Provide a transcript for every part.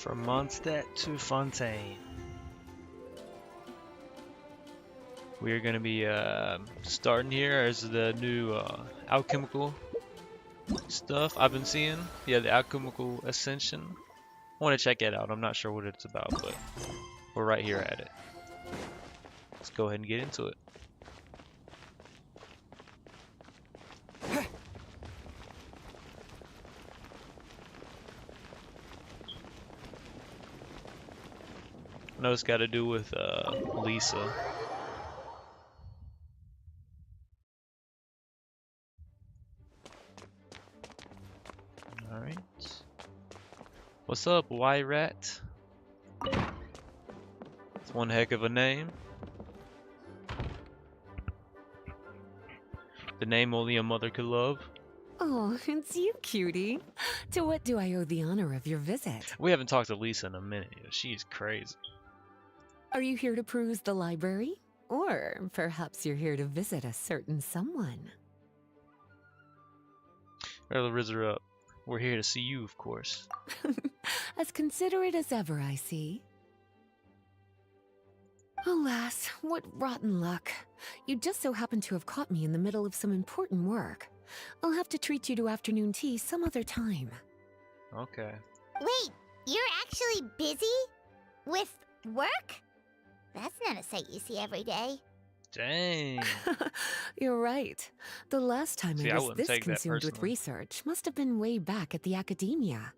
From Mondstant to Fontaine. We are going to be starting here as the new alchemical stuff I've been seeing. Yeah, the alchemical ascension. I want to check it out. I'm not sure what it's about, but we're right here at it. Let's go ahead and get into it. I know it's got to do with Lisa. Alright. What's up, Y-Rat? It's one heck of a name. The name only a mother could love. Oh, it's you, cutie. To what do I owe the honor of your visit? We haven't talked to Lisa in a minute. She's crazy. Are you here to peruse the library? Or perhaps you're here to visit a certain someone? Rather raise her up. We're here to see you, of course. As considerate as ever, I see. Alas, what rotten luck. You just so happen to have caught me in the middle of some important work. I'll have to treat you to afternoon tea some other time. Okay. Wait, you're actually busy? With work? That's not a sight you see every day. Dang. You're right. The last time See, I I was wouldn't this take that consumed with personally. research must have been way back at the academia.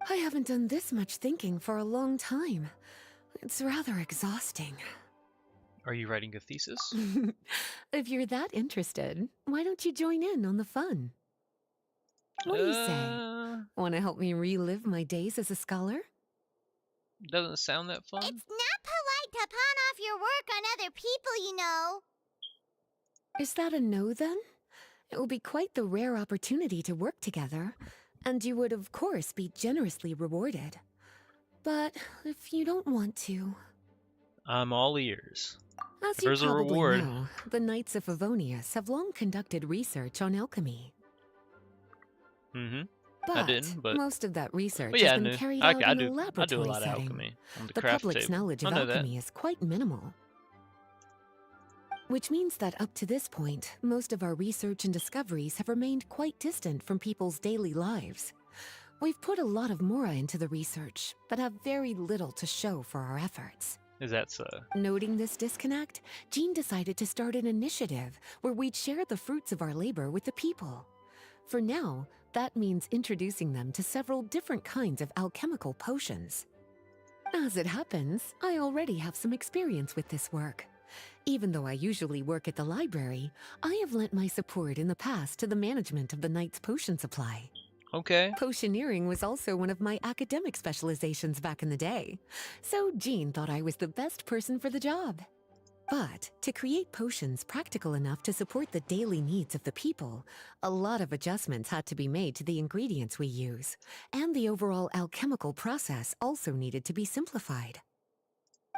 I haven't done this much thinking for a long time. It's rather exhausting. Are you writing a thesis? If you're that interested, why don't you join in on the fun? What do you say? Want to help me relive my days as a scholar? Doesn't sound that fun. It's not polite to pawn off your work on other people, you know. Is that a no, then? It will be quite the rare opportunity to work together, and you would, of course, be generously rewarded. But if you don't want to... I'm all ears. As If you there's a probably reward. know, the Knights of Favonius have long conducted research on alchemy. Mm-hmm. But I didn't, but most of that research yeah, has I been knew. carried I out in a do a laboratory lot of setting. alchemy on the The craft public's table. knowledge I of know that. alchemy is quite minimal. Which means that up to this point, most of our research and discoveries have remained quite distant from people's daily lives. We've put a lot of mora into the research, but have very little to show for our efforts. Is that so? Noting this disconnect, Jean decided to start an initiative where we'd share the fruits of our labor with the people. For now, that means introducing them to several different kinds of alchemical potions. As it happens, I already have some experience with this work. Even though I usually work at the library, I have lent my support in the past to the management of the Knight's potion supply. Okay. Potioneering was also one of my academic specializations back in the day, so Jean thought I was the best person for the job. But to create potions practical enough to support the daily needs of the people, a lot of adjustments had to be made to the ingredients we use, and the overall alchemical process also needed to be simplified.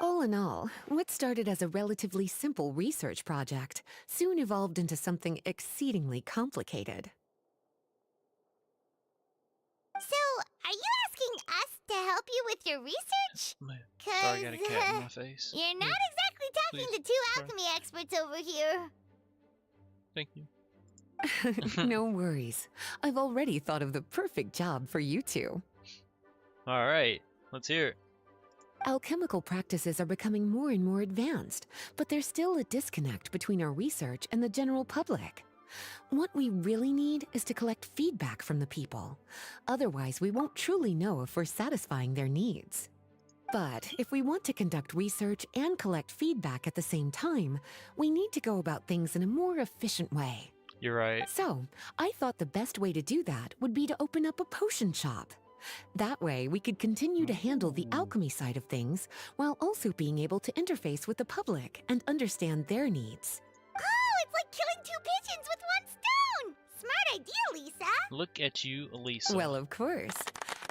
All in all, what started as a relatively simple research project soon evolved into something exceedingly complicated. So, are you asking us to help you with your research? Sorry, I got a cat in my face. You're not exactly talking Please, to two sorry. alchemy experts over here. Thank you. No worries. I've already thought of the perfect job for you two. All right, let's hear it. Alchemical practices are becoming more and more advanced, but there's still a disconnect between our research and the general public. What we really need is to collect feedback from the people. Otherwise, we won't truly know if we're satisfying their needs. But if we want to conduct research and collect feedback at the same time, we need to go about things in a more efficient way. You're right. So, I thought the best way to do that would be to open up a potion shop. That way, we could continue to handle the alchemy side of things while also being able to interface with the public and understand their needs. Oh, it's like killing two pigeons with one stone! Smart idea, Lisa! Look at you, Elisa. Well, of course.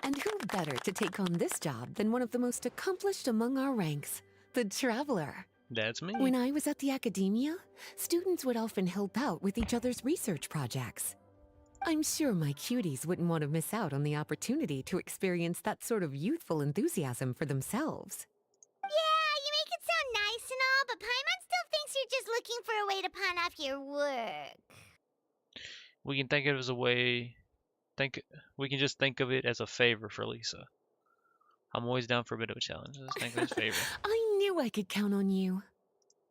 And who better to take on this job than one of the most accomplished among our ranks, the Traveler? That's me. When I was at the academia, students would often help out with each other's research projects. I'm sure my cuties wouldn't want to miss out on the opportunity to experience that sort of youthful enthusiasm for themselves. Yeah, you make it sound nice and all, but Paimon still thinks you're just looking for a way to pawn off your work. We can think of it as a way. We can just think of it as a favor for Lisa. I'm always down for a bit of a challenge. Let's think of it as a favor. I knew I could count on you.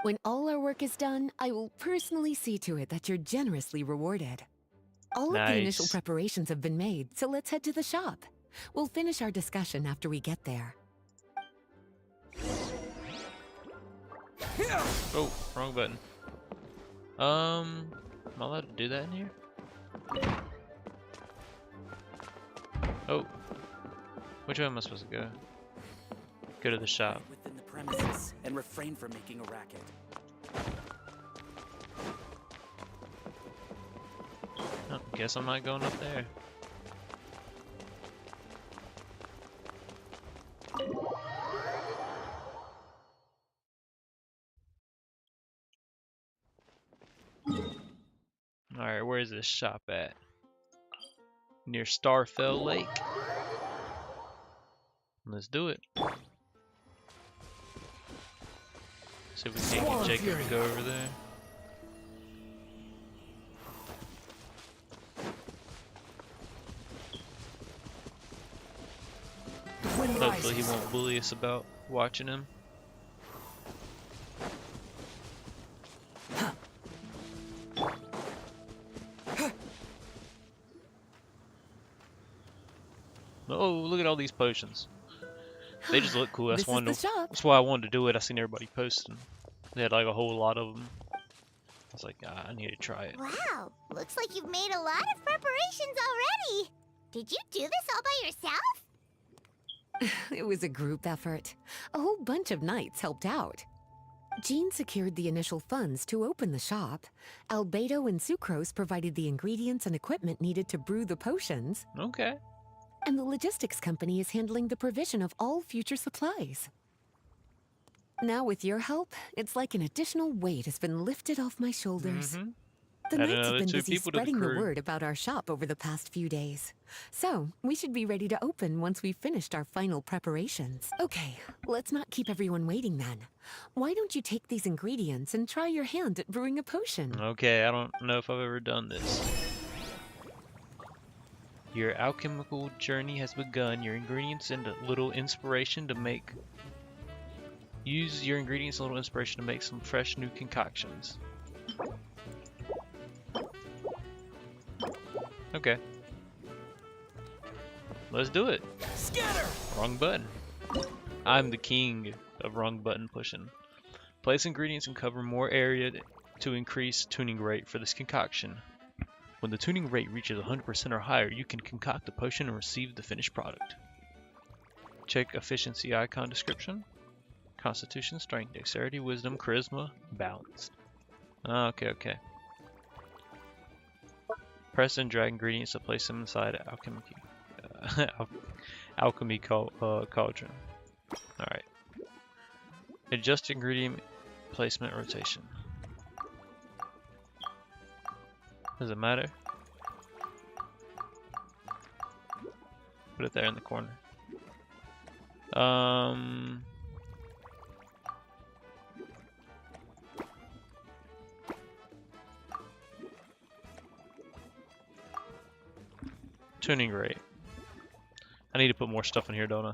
When all our work is done, I will personally see to it that you're generously rewarded. All of the initial Nice. preparations have been made, so let's head to the shop. We'll finish our discussion after we get there. Oh, wrong button. Am I allowed to do that in here? Oh. Which way am I supposed to go? Go to the shop. Within the premises and refrain from making a racket. Oh, guess I'm not going up there. Alright, where is this shop at? Near Starfell Lake. Let's do it. See if we can't get Jacob to go over there. Hopefully he won't bully us about watching him. Oh, look at all these potions. They just look cool. This is the shop. That's why I wanted to do it. I seen everybody posting. They had like a whole lot of them. I was like, ah, I need to try it. Wow, looks like you've made a lot of preparations already. Did you do this all by yourself? It was a group effort. A whole bunch of knights helped out. Jean secured the initial funds to open the shop. Albedo and Sucrose provided the ingredients and equipment needed to brew the potions. Okay. And the logistics company is handling the provision of all future supplies. Now with your help, it's like an additional weight has been lifted off my shoulders. Mm-hmm. The Add knights have another been 2 busy people to the spreading the crew. word about our shop over the past few days. So, we should be ready to open once we've finished our final preparations. Okay, let's not keep everyone waiting then. Why don't you take these ingredients and try your hand at brewing a potion? Okay, I don't know if I've ever done this. Your alchemical journey has begun. Your ingredients and a little inspiration to make. Use your ingredients and a little inspiration to make some fresh new concoctions. Okay. Let's do it. Scatter! Wrong button. I'm the king of wrong button pushing. Place ingredients and cover more area to increase tuning rate for this concoction. When the tuning rate reaches 100% or higher, you can concoct the potion and receive the finished product. Check efficiency icon description. Constitution, strength, dexterity, wisdom, charisma, balanced. Okay. Press and drag ingredients to place them inside alchemy cauldron. Alright. Adjust ingredient placement rotation. Does it matter? Put it there in the corner. Tuning rate. I need to put more stuff in here, don't I?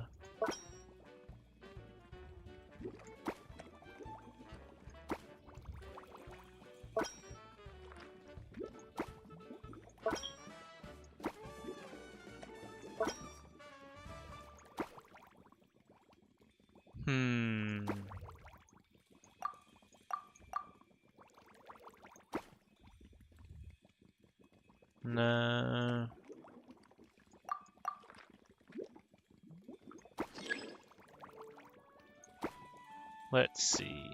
No. Let's see.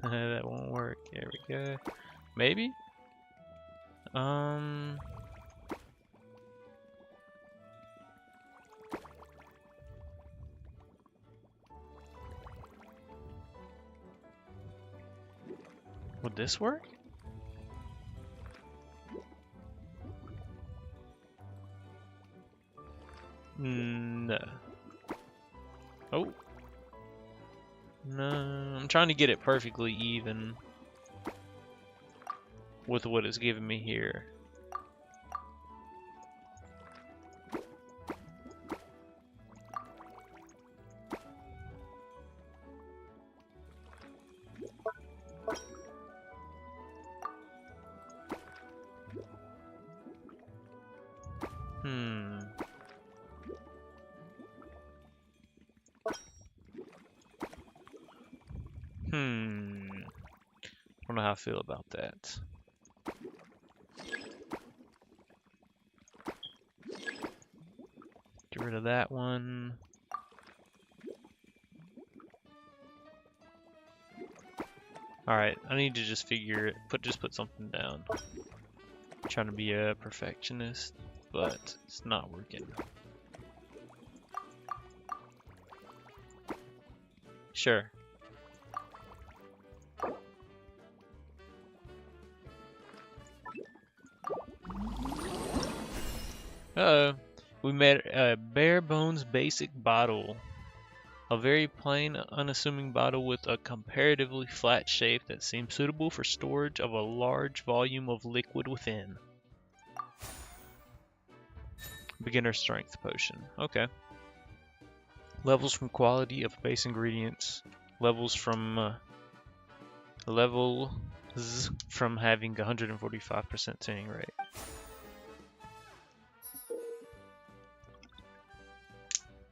That won't work. There we go. Maybe? Would this work? No. Oh. No, I'm trying to get it perfectly even with what it's giving me here. I don't know how I feel about that. Get rid of that one. Alright, I need to just figure it, just put something down. I'm trying to be a perfectionist, but it's not working. Sure. Uh-oh. We made a bare bones basic bottle. A very plain, unassuming bottle with a comparatively flat shape that seems suitable for storage of a large volume of liquid within. Beginner strength potion. Okay. Levels from quality of base ingredients. Levels from having 145% tuning rate.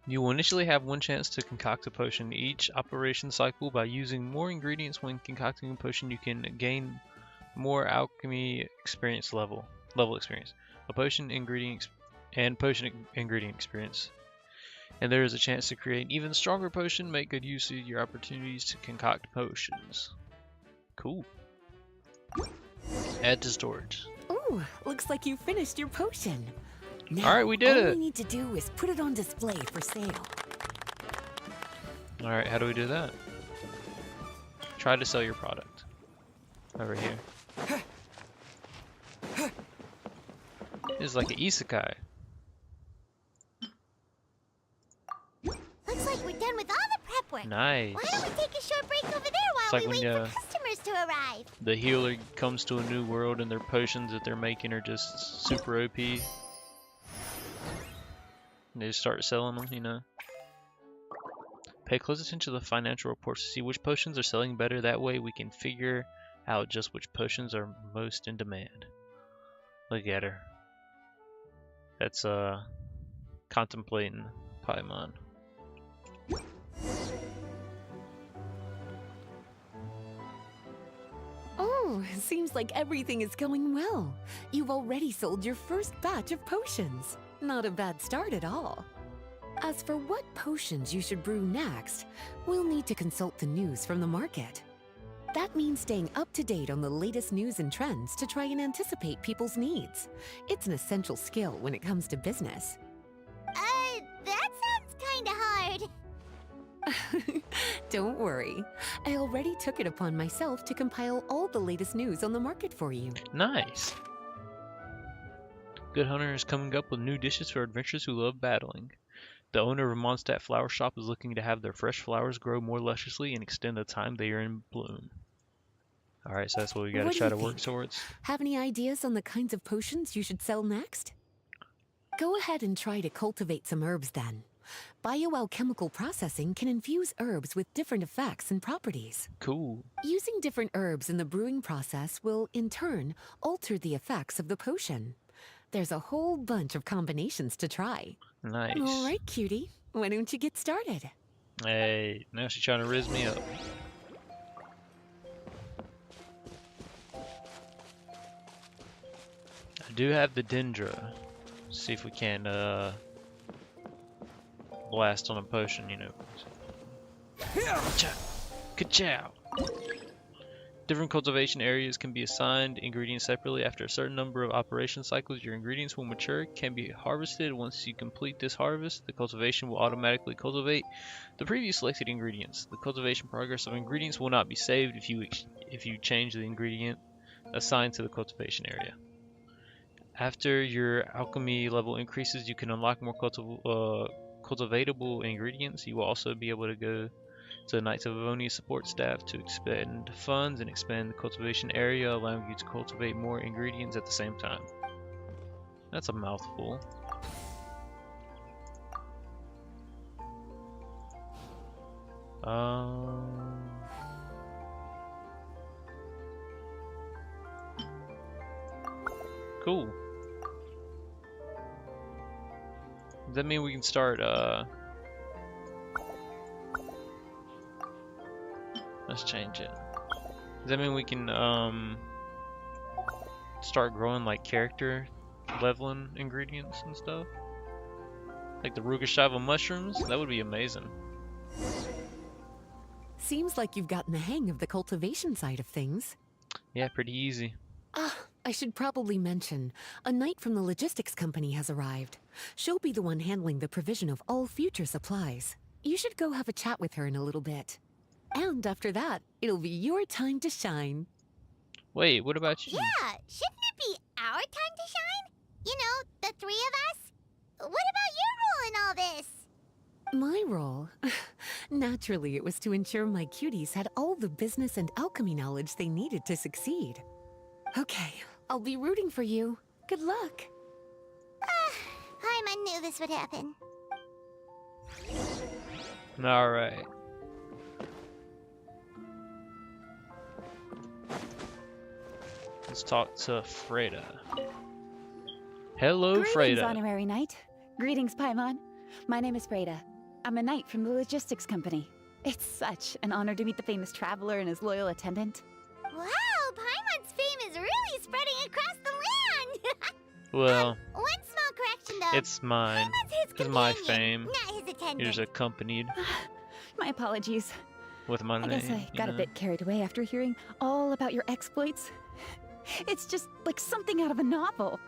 You will initially have one chance to concoct a potion each operation cycle. By using more ingredients when concocting a potion, you can gain more alchemy experience level experience. A potion ingredient experience. And there is a chance to create an even stronger potion. Make good use of your opportunities to concoct potions. Cool. Add to storage. Ooh, looks like you finished your potion. Now, Alright, we did it. All we need to do is put it on display for sale. Alright, how do we do that? Try to sell your product. Over here. It's like an isekai. Looks like we're done with all the prep work. Nice. Why don't we take a short break over there while like we when, wait for customers to arrive? The healer comes to a new world and their potions that they're making are just super OP. And they just start selling them, you know. Pay close attention to the financial reports to see which potions are selling better. That way we can figure out just which potions are most in demand. Look at her. That's contemplating Paimon. Oh, seems like everything is going well. You've already sold your first batch of potions. Not a bad start at all. As for what potions you should brew next, we'll need to consult the news from the market. That means staying up to date on the latest news and trends to try and anticipate people's needs. It's an essential skill when it comes to business. That sounds kinda hard. Don't worry. I already took it upon myself to compile all the latest news on the market for you. Nice. Good Hunter is coming up with new dishes for adventurers who love battling. The owner of a Mondstant flower shop is looking to have their fresh flowers grow more lusciously and extend the time they are in bloom. Alright, so that's what we gotta try to work towards. Have any ideas on the kinds of potions you should sell next? Go ahead and try to cultivate some herbs then. Bioalchemical processing can infuse herbs with different effects and properties. Cool. Using different herbs in the brewing process will, in turn, alter the effects of the potion. There's a whole bunch of combinations to try. Nice. All right, cutie. Why don't you get started? Hey, now she's trying to rizz me up. I do have the Dendra. See if we can blast on a potion, you know. Ka-chow! Ka-chow! Different cultivation areas can be assigned ingredients separately. After a certain number of operation cycles, your ingredients will mature, can be harvested. Once you complete this harvest, the cultivation will automatically cultivate the previous selected ingredients. The cultivation progress of ingredients will not be saved if you change the ingredient assigned to the cultivation area. After your alchemy level increases, you can unlock more cultivatable ingredients. You will also be able to go to the Knights of Livonia support staff to expend funds and expand the cultivation area, allowing you to cultivate more ingredients at the same time. That's a mouthful. Cool. Does that mean we can start, let's change it. Does that mean we can, start growing, like, character leveling ingredients and stuff? Like the Rugashava mushrooms? That would be amazing. Seems like you've gotten the hang of the cultivation side of things. Yeah, pretty easy. Ah, I should probably mention, a knight from the logistics company has arrived. She'll be the one handling the provision of all future supplies. You should go have a chat with her in a little bit. And after that, it'll be your time to shine. Wait, what about you? Yeah, shouldn't it be our time to shine? You know, the three of us? What about your role in all this? My role? Naturally, it was to ensure my cuties had all the business and alchemy knowledge they needed to succeed. Okay, I'll be rooting for you. Good luck. Paimon knew this would happen. Alright. Let's talk to Freda. Hello, Greetings, Freda. honorary knight. Greetings, Paimon. My name is Freda. I'm a knight from the logistics company. It's such an honor to meet the famous traveler and his loyal attendant. Wow, Paimon's fame is really spreading across the land! Well, One small correction though. it's mine. Paimon's his It's my companion, fame. not his attendant. You're just accompanied My apologies. with my I name. guess I you got a know? bit carried away after hearing all about your exploits. It's just like something out of a novel.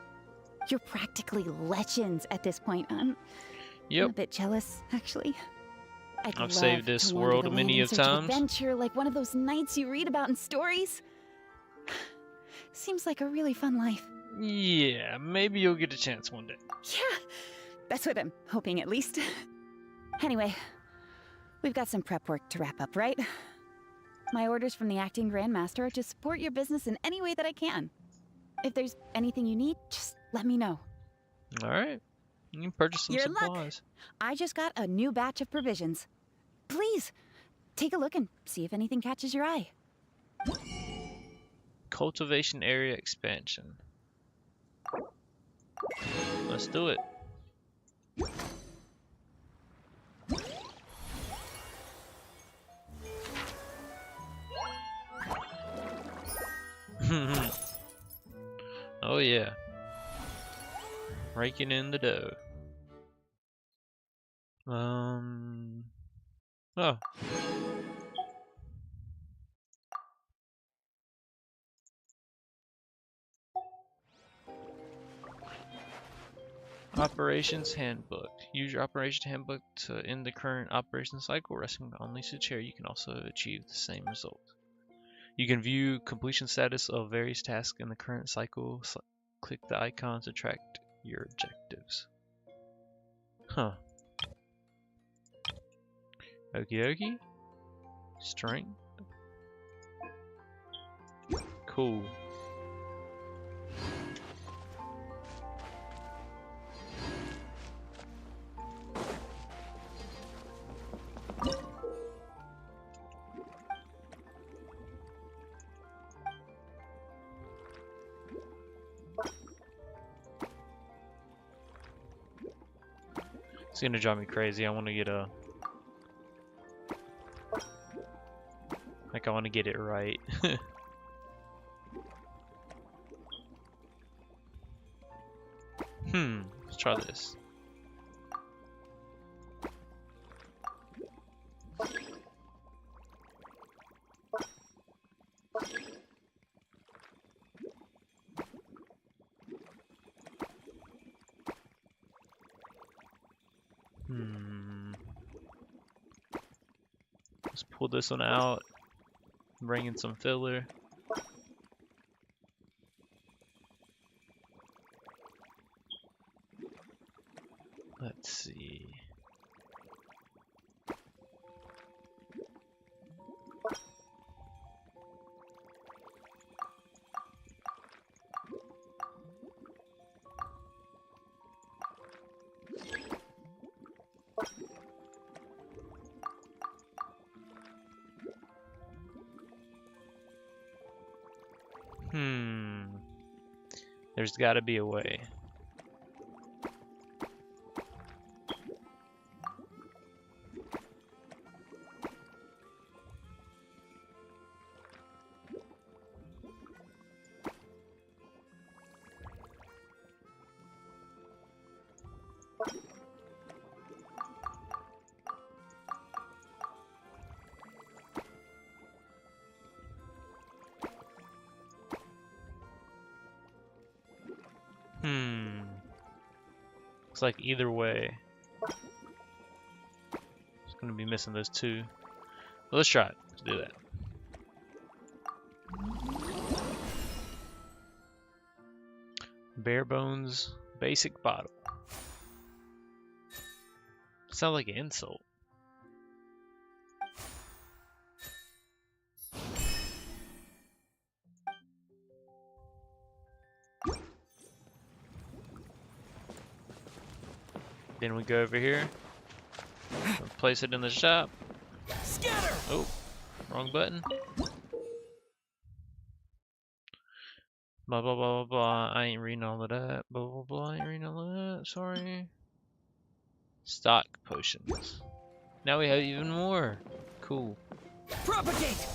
You're practically legends at this point. I'm a Yep. bit jealous, actually. I've saved this world many of times. Adventure like one of those knights you read about in stories. Seems like a really fun life. Yeah, maybe you'll get a chance one day. Yeah, that's what I'm hoping at least. Anyway, we've got some prep work to wrap up, right? My orders from the acting Grandmaster are to support your business in any way that I can. If there's anything you need, just let me know. Alright. You can purchase some Your luck. supplies. I just got a new batch of provisions. Please, take a look and see if anything catches your eye. Cultivation area expansion. Let's do it. Oh yeah. Raking in the dough. Oh. Operations Handbook. Use your Operations Handbook to end the current operation cycle. Resting on Lisa's chair, you can also achieve the same result. You can view completion status of various tasks in the current cycle. Click the icon to track your objectives. Huh. Okie dokie. Strength. Cool. It's gonna drive me crazy. I want to get a... Like, I want to get it right. Let's try this. pull this one out, bring in some filler. Let's see. There's gotta be a way. Looks like either way, it's gonna be missing those two. But let's try it. Let's do that. Bare bones, basic bottle. Sounds like an insult. Then we go over here, place it in the shop. Scatter! Oh, wrong button. Blah blah blah blah blah. I ain't reading all of that. Blah blah blah. I ain't reading all of that. Sorry. Stock potions. Now we have even more. Cool. Propagate!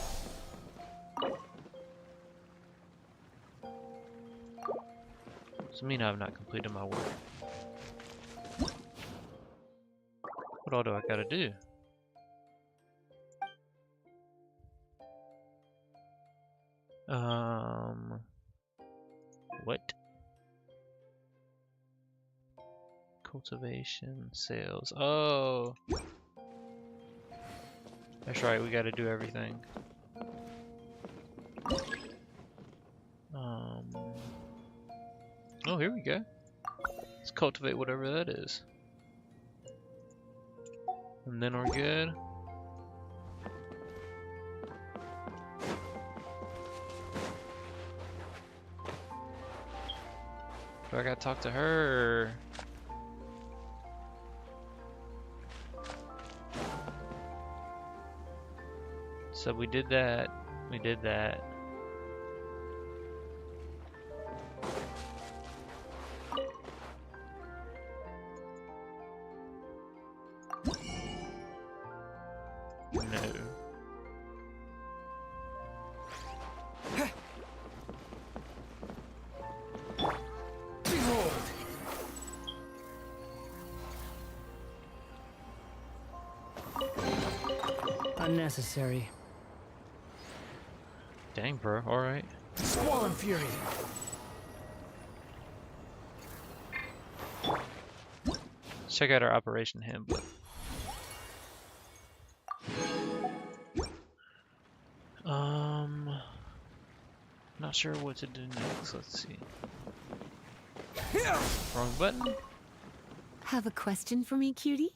Does mean I have not completed my work. What all do I gotta do? What? Cultivation, sales. Oh! That's right, we gotta do everything. Oh, here we go. Let's cultivate whatever that is. And then we're good. Do I gotta talk to her? So we did that. We did that. No. Behold! Unnecessary. Dang, bro. Alright. Squall and fury. Let's check out our operation handbook. Not sure what to do next. Let's see. Wrong button. Have a question for me, cutie?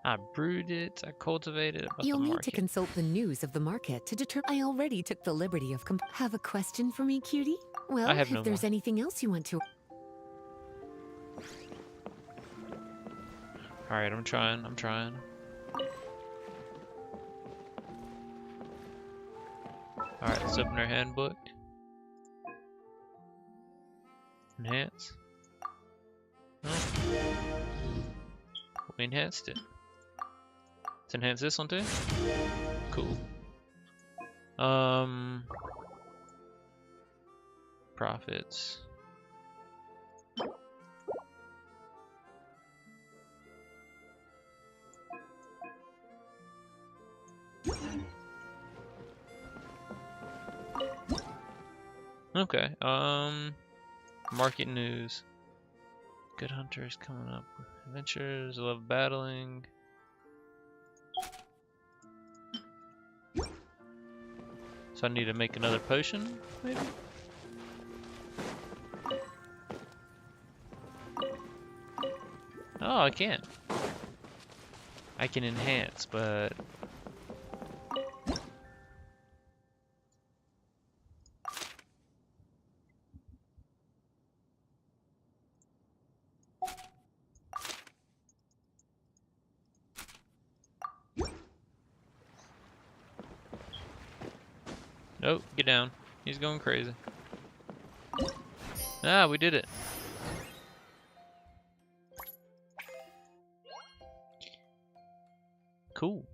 I brewed it. I cultivated it. About You'll the need to market. consult the news of the market to determine. I already took the liberty of Have a question for me, cutie? Well, I have if no there's more. anything else you want to. Alright, I'm trying. I'm trying. Alright, let's open our handbook. Enhance. Oh. We enhanced it. Let's enhance this one too. Cool. Profits. Okay, market news. Good hunter is coming up. Adventures, love battling. So I need to make another potion, maybe? Oh, I can. I can enhance, but... Nope, get down. He's going crazy. Ah, we did it. Cool.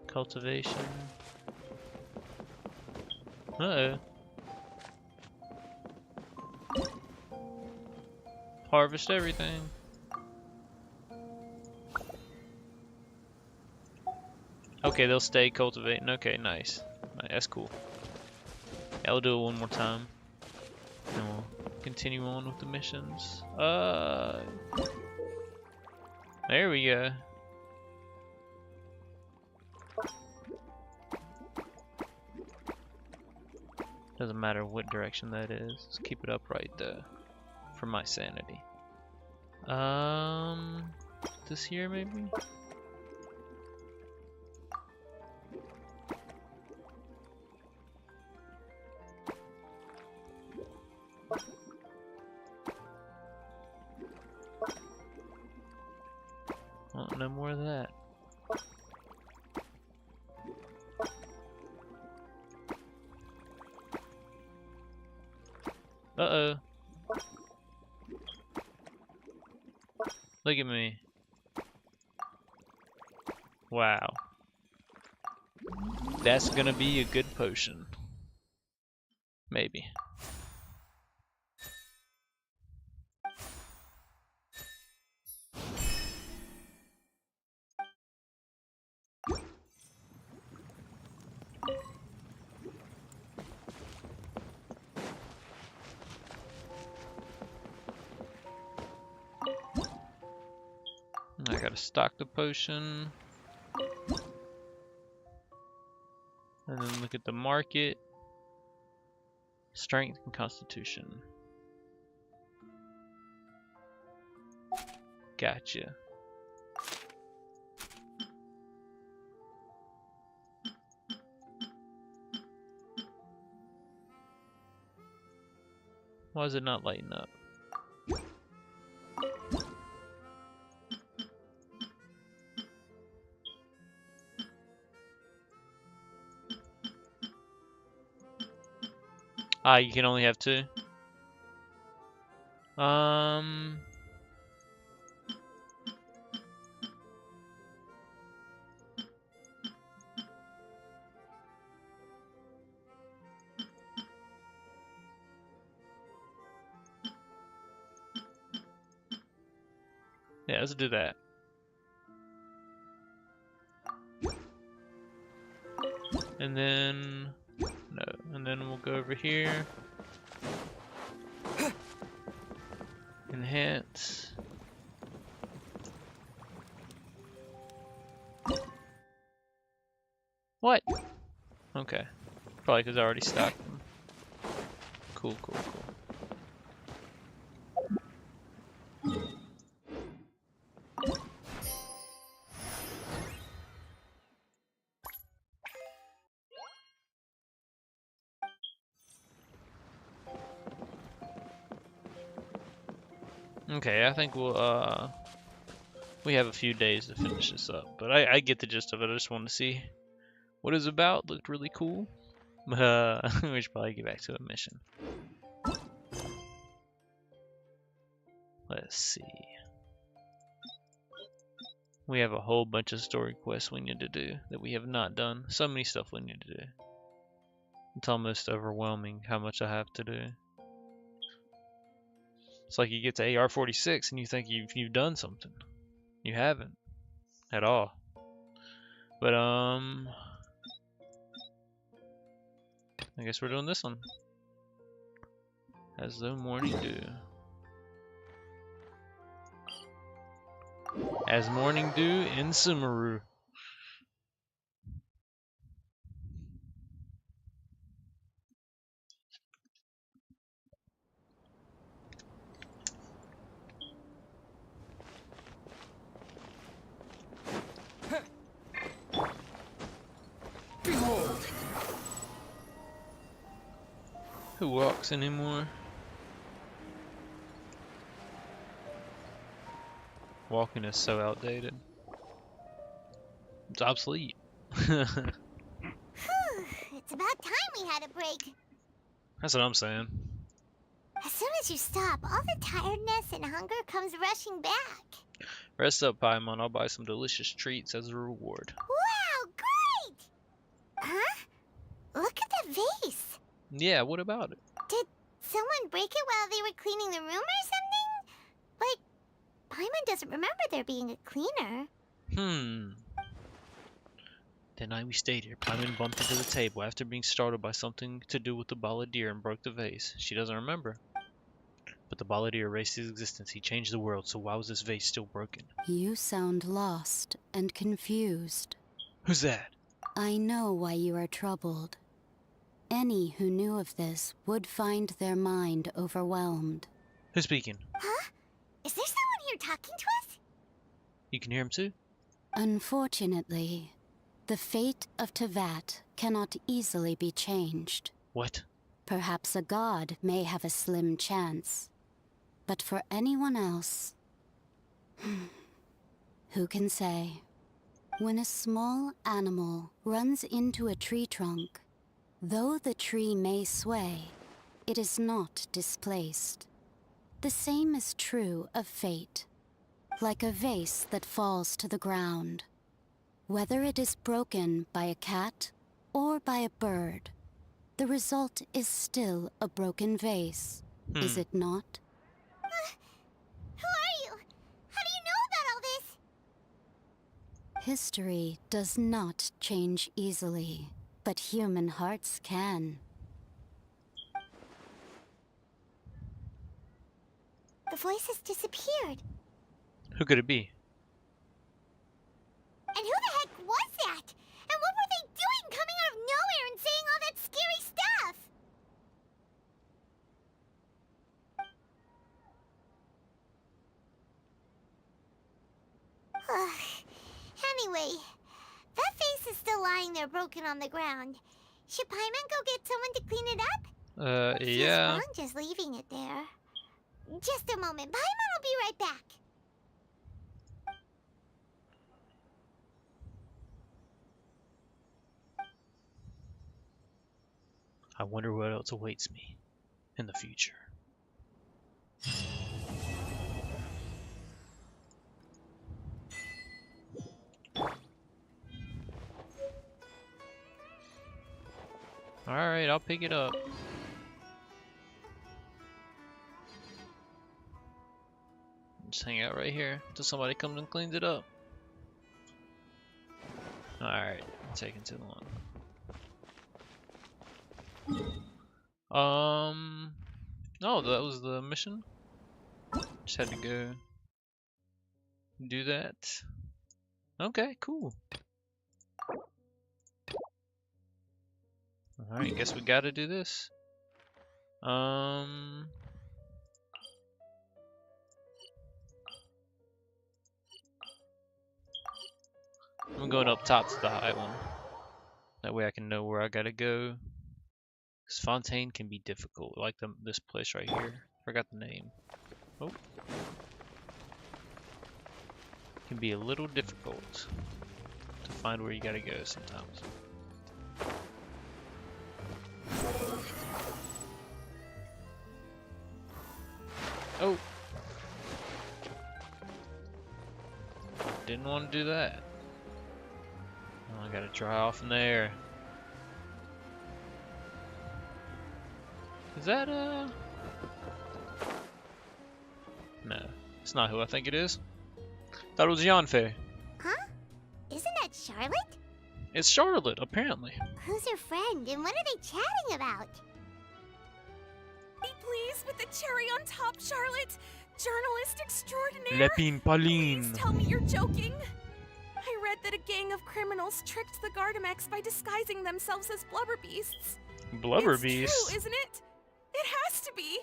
Cultivation. Uh-oh. Harvest everything. Okay, they'll stay cultivating. Okay, nice. That's cool. Yeah, I'll do it one more time. And we'll continue on with the missions. There we go. Doesn't matter what direction that is. Let's keep it upright though, for my sanity. This here maybe? Well, no more of that. Uh-oh. Look at me. Wow. That's gonna be a good potion. Maybe. I gotta stock the potion. And then look at the market. Strength and constitution. Gotcha. Why is it not lighting up? Ah, you can only have two. Yeah, let's do that. And then, no, and then we'll go over here. Enhance. What? Okay. Probably because I already stocked them. Cool, cool, cool. Okay, I think we'll, we have a few days to finish this up, but I get the gist of it. I just wanted to see what it's about. Looked really cool. We should probably get back to a mission. Let's see. We have a whole bunch of story quests we need to do that we have not done. So many stuff we need to do. It's almost overwhelming how much I have to do. It's like you get to AR-46 and you think you've done something. You haven't at all. But I guess we're doing this one. As the morning dew. As morning dew in Sumeru. Behold! Who walks anymore? Walking is so outdated. It's obsolete. Whew, it's about time we had a break. That's what I'm saying. As soon as you stop, all the tiredness and hunger comes rushing back. Rest up, Paimon. I'll buy some delicious treats as a reward. Wow, great! Huh? Look at the vase. Yeah, what about it? Did someone break it while they were cleaning the room or something? But Paimon doesn't remember there being a cleaner. The night we stayed here, Paimon bumped into the table after being startled by something to do with the balladeer and broke the vase. She doesn't remember. But the balladeer erased his existence. He changed the world, so why was this vase still broken? You sound lost and confused. Who's that? I know why you are troubled. Any who knew of this would find their mind overwhelmed. Who's speaking? Huh? Is there someone here talking to us? You can hear him too? Unfortunately, the fate of Tevat cannot easily be changed. What? Perhaps a god may have a slim chance. But for anyone else, who can say? When a small animal runs into a tree trunk, though the tree may sway, it is not displaced. The same is true of fate. Like a vase that falls to the ground. Whether it is broken by a cat or by a bird, the result is still a broken vase, is it not? Who are you? How do you know about all this? History does not change easily, but human hearts can. The voice has disappeared. Who could it be? And who the heck was that? And what were they doing coming out of nowhere and saying all that scary stuff? Anyway, that vase is still lying there broken on the ground. Should Paimon go get someone to clean it up? Yeah. Feels wrong just leaving it there. Just a moment. Paimon will be right back. I wonder what else awaits me in the future. Alright, I'll pick it up. Just hang out right here until somebody comes and cleans it up. Alright, taking too long. Oh, that was the mission? Just had to go do that. Okay, cool. Alright, guess we gotta do this. I'm going up top to the high one. That way I can know where I gotta go. Because Fontaine can be difficult, like this place right here. Forgot the name. Oh. Can be a little difficult to find where you gotta go sometimes. Oh! Didn't want to do that. Oh, I gotta dry off in there. Is that No, it's not who I think it is. Thought it was Yanfei. Huh? Isn't that Charlotte? It's Charlotte, apparently. Who's her friend, and what are they chatting about? Be pleased with the cherry on top, Charlotte. Journalist extraordinaire. Lepine Pauline. Please tell me you're joking. I read that a gang of criminals tricked the Gardamex by disguising themselves as blubber beasts. Blubber It's beast. true, isn't it? It has to be.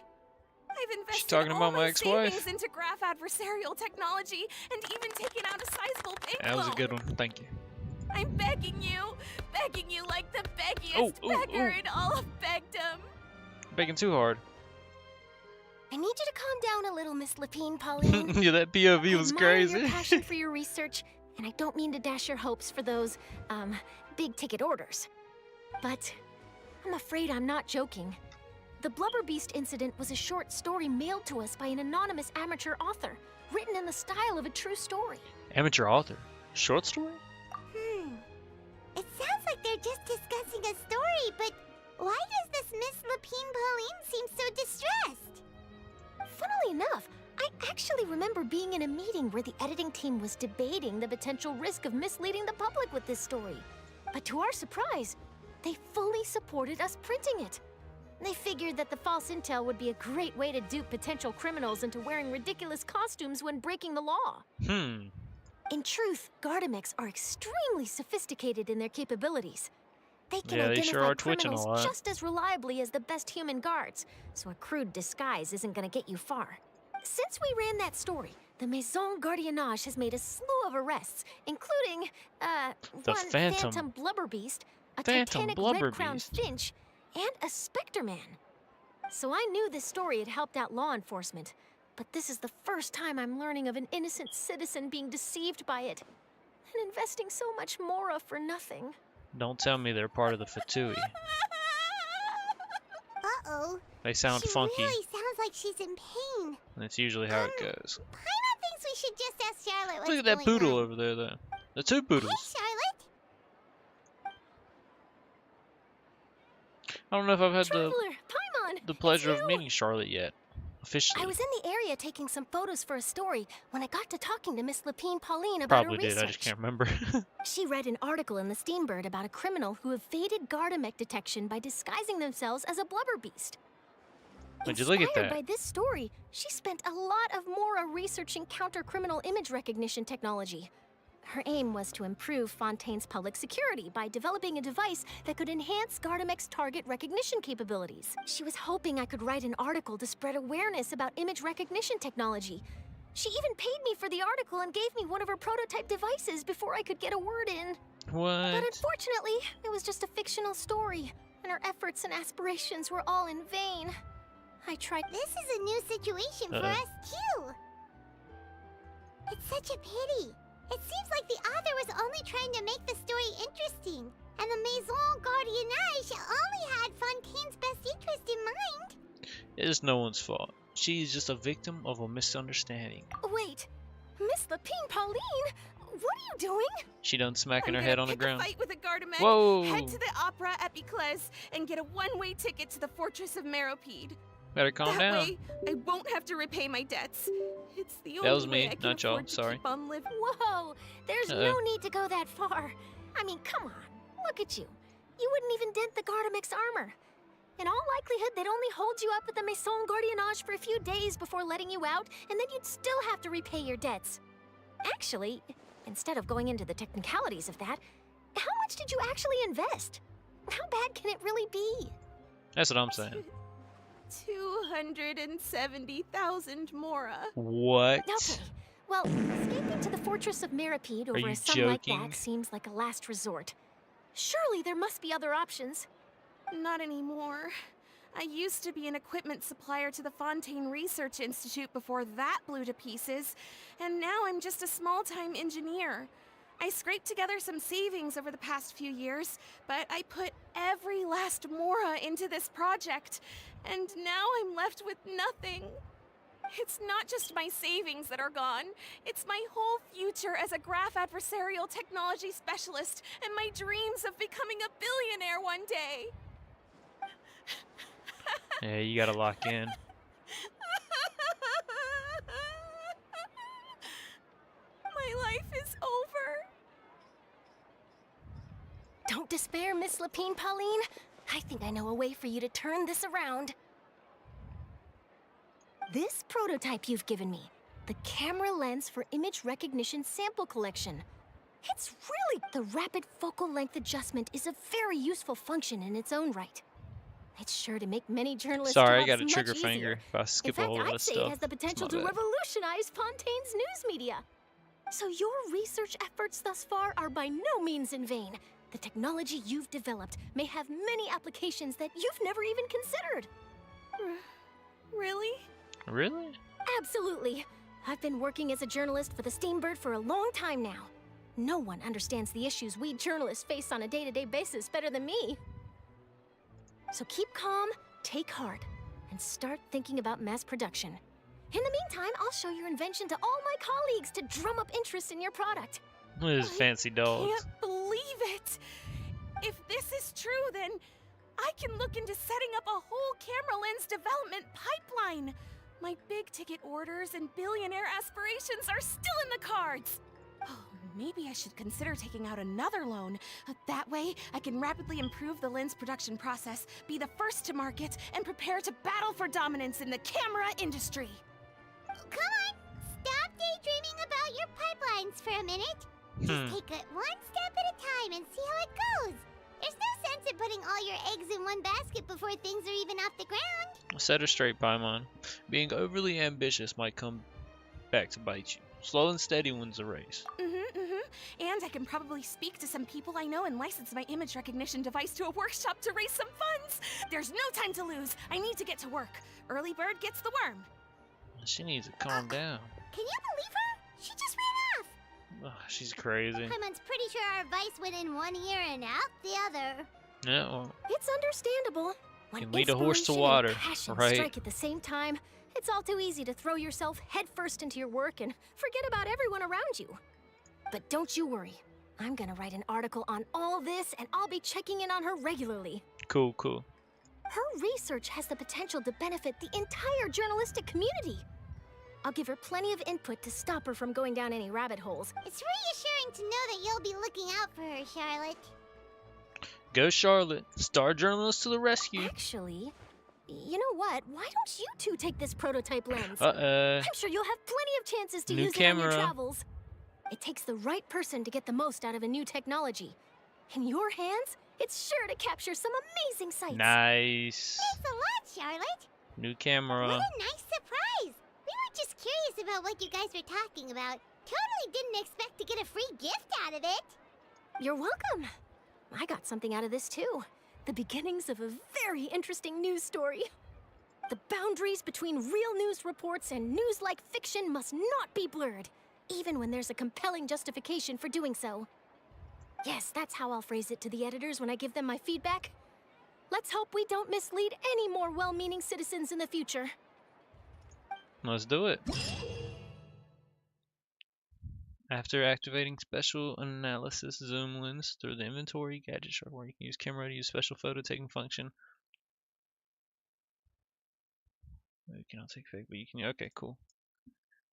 I've invested talking all about my my ex-wife. savings into graph adversarial technology and even taken out a sizable bank That was a loan. good one. Thank you. I'm begging you like the beggiest beggar in all of begdom. Begging too hard. I need you to calm down a little, Miss Lapine, Pauline. Yeah, that POV I was admire crazy. your passion for your research, and I don't mean to dash your hopes for those, big-ticket orders. But I'm afraid I'm not joking. The Blubber Beast incident was a short story mailed to us by an anonymous amateur author, written in the style of a true story. Amateur author. Short story? It sounds like they're just discussing a story, but why does this Miss Lapine Pauline seem so distressed? Funnily enough, I actually remember being in a meeting where the editing team was debating the potential risk of misleading the public with this story. But to our surprise, they fully supported us printing it. They figured that the false intel would be a great way to dupe potential criminals into wearing ridiculous costumes when breaking the law. In truth, Gardamex are extremely sophisticated in their capabilities. They can Yeah, they identify sure are twitching a criminals lot. just as reliably as the best human guards, so a crude disguise isn't gonna get you far. Since we ran that story, the Maison Gardiennage has made a slew of arrests, including, The one Phantom. Blubber Beast, a Phantom Titanic Blubber Red-Crowned Beast. Finch, and a Spectre Man. So I knew this story had helped out law enforcement, but this is the first time I'm learning of an innocent citizen being deceived by it, and investing so much mora for nothing. Don't tell me they're part of the Fatui. Uh-oh. They sound She funky, really sounds like she's in pain. and it's usually how it goes. Paimon thinks we should just ask Charlotte what's Look at that going poodle on. over there, though. The two Hey, poodles. Charlotte. I don't know if I've had Traveler, Paimon! the pleasure it's of you! meeting Charlotte yet. Officially. I was in the area taking some photos for a story when I got to talking to Miss Lapine Pauline about Probably her did, research. I just can't remember. She read an article in the Steambird about a criminal who evaded Gardamex detection by disguising themselves as a blubber beast. Would you look at Inspired that? by this story, she spent a lot of Mora researching counter-criminal image recognition technology. Her aim was to improve Fontaine's public security by developing a device that could enhance Gardamex target recognition capabilities. She was hoping I could write an article to spread awareness about image recognition technology. She even paid me for the article and gave me one of her prototype devices before I could get a word in. What? But unfortunately, it was just a fictional story, and her efforts and aspirations were all in vain. I tried. This is a new situation for us, too. It's such a pity. It seems like the author was only trying to make the story interesting, and the Maison Gardiennage only had Fontaine's best interest in mind. It is no one's fault. She's just a victim of a misunderstanding. Wait, Miss Lapine Pauline, what are you doing? She done smacking I'm her head gonna on the pick a ground. fight with a Gardamex, Whoa! head to the opera at Biclez, and get a one-way ticket to the Fortress of Meropide. Better calm that down. way, I won't have to repay my debts. It's the That only was way me, I can not y'all. afford to Sorry. keep on living. Whoa, there's no need to go that far. I mean, come on, look at you. You wouldn't even dent the Gardamex armor. In all likelihood, they'd only hold you up at the Maison Gardiennage for a few days before letting you out, and then you'd still have to repay your debts. Actually, instead of going into the technicalities of that, how much did you actually invest? How bad can it really be? That's what I'm saying. 270,000 mora. What? Okay, well, escaping to the Fortress of Meropide over you a sum like joking? that seems like a last resort. Surely there must be other options. Not anymore. I used to be an equipment supplier to the Fontaine Research Institute before that blew to pieces, and now I'm just a small-time engineer. I scraped together some savings over the past few years, but I put every last mora into this project, and now I'm left with nothing. It's not just my savings that are gone. It's my whole future as a graph adversarial technology specialist and my dreams of becoming a billionaire one day. Yeah, you gotta lock in. My life is over. Don't despair, Miss Lapine Pauline. I think I know a way for you to turn this around. This prototype you've given me, the camera lens for image recognition sample collection. It's really... The rapid focal length adjustment is a very useful function in its own right. It's sure to make many journalists' Sorry, I jobs got a much trigger easier. finger if I In skip a fact, whole lot I'd of say stuff. it has the It's potential my to bad. revolutionize Fontaine's news media. So your research efforts thus far are by no means in vain. The technology you've developed may have many applications that you've never even considered. Really? Really? Absolutely. I've been working as a journalist for the Steambird for a long time now. No one understands the issues we journalists face on a day-to-day basis better than me. So keep calm, take heart, and start thinking about mass production. In the meantime, I'll show your invention to all my colleagues to drum up interest in your product. Look at his fancy dogs. Can't believe it. If this is true, then I can look into setting up a whole camera lens development pipeline. My big ticket orders and billionaire aspirations are still in the cards. Oh, maybe I should consider taking out another loan. That way, I can rapidly improve the lens production process, be the first to market, and prepare to battle for dominance in the camera industry. Come on, stop daydreaming about your pipelines for a minute. Just take it one step at a time and see how it goes. There's no sense in putting all your eggs in one basket before things are even off the ground. Set her straight, Paimon. Being overly ambitious might come back to bite you. Slow and steady wins the race. And I can probably speak to some people I know and license my image recognition device to a workshop to raise some funds. There's no time to lose. I need to get to work. Early bird gets the worm. She needs to calm down. Can you believe her? She just ran off. Ugh, she's crazy. Paimon's pretty sure our advice went in one ear and out the other. Yeah, well, It's understandable. When can lead a horse to inspiration water, and passion right? strike at the same time, it's all too easy to throw yourself headfirst into your work and forget about everyone around you. But don't you worry. I'm gonna write an article on all this, and I'll be checking in on her regularly. Cool, cool. Her research has the potential to benefit the entire journalistic community. I'll give her plenty of input to stop her from going down any rabbit holes. It's reassuring to know that you'll be looking out for her, Charlotte. Go Charlotte, star journalist to the rescue. Actually, you know what? Why don't you two take this prototype lens? Uh-oh. I'm sure you'll have plenty of chances to New use it on your camera. travels. It takes the right person to get the most out of a new technology. In your hands, it's sure to capture some amazing sights. Nice. Thanks a lot, Charlotte. New What camera. a nice surprise. We were just curious about what you guys were talking about. Totally didn't expect to get a free gift out of it. You're welcome. I got something out of this too. The beginnings of a very interesting news story. The boundaries between real news reports and news-like fiction must not be blurred, even when there's a compelling justification for doing so. Yes, that's how I'll phrase it to the editors when I give them my feedback. Let's hope we don't mislead any more well-meaning citizens in the future. Let's do it. After activating special analysis zoom lens through the inventory, gadget shop where you can use camera to use special photo taking function. You cannot take fake, but you can. Okay, cool.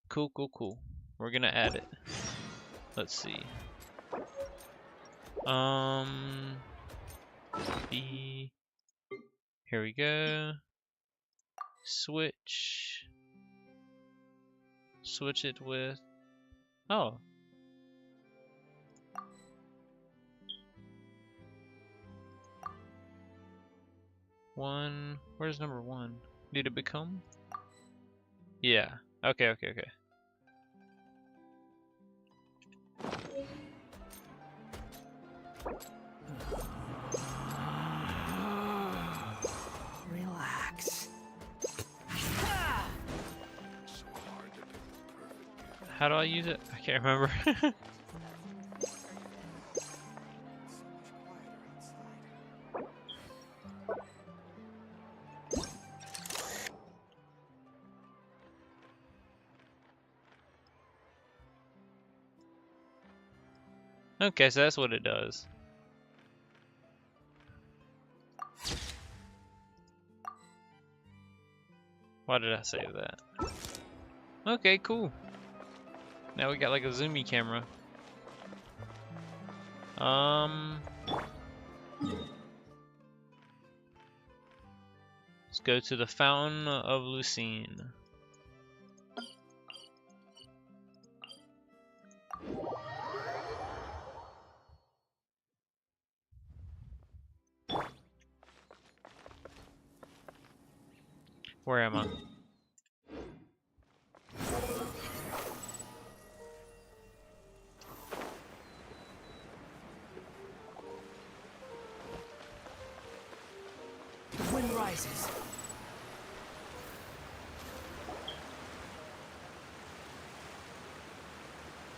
Cool. We're gonna add it. Let's see. B. Here we go. Switch. Switch it with. Oh. One. Where's number one? Did it become? Yeah. Okay. Relax. How do I use it? I can't remember. Okay, so that's what it does. Why did I save that? Okay, cool. Now we got like a zoomy camera. Let's go to the Fountain of Lucine. Where am I? The wind rises.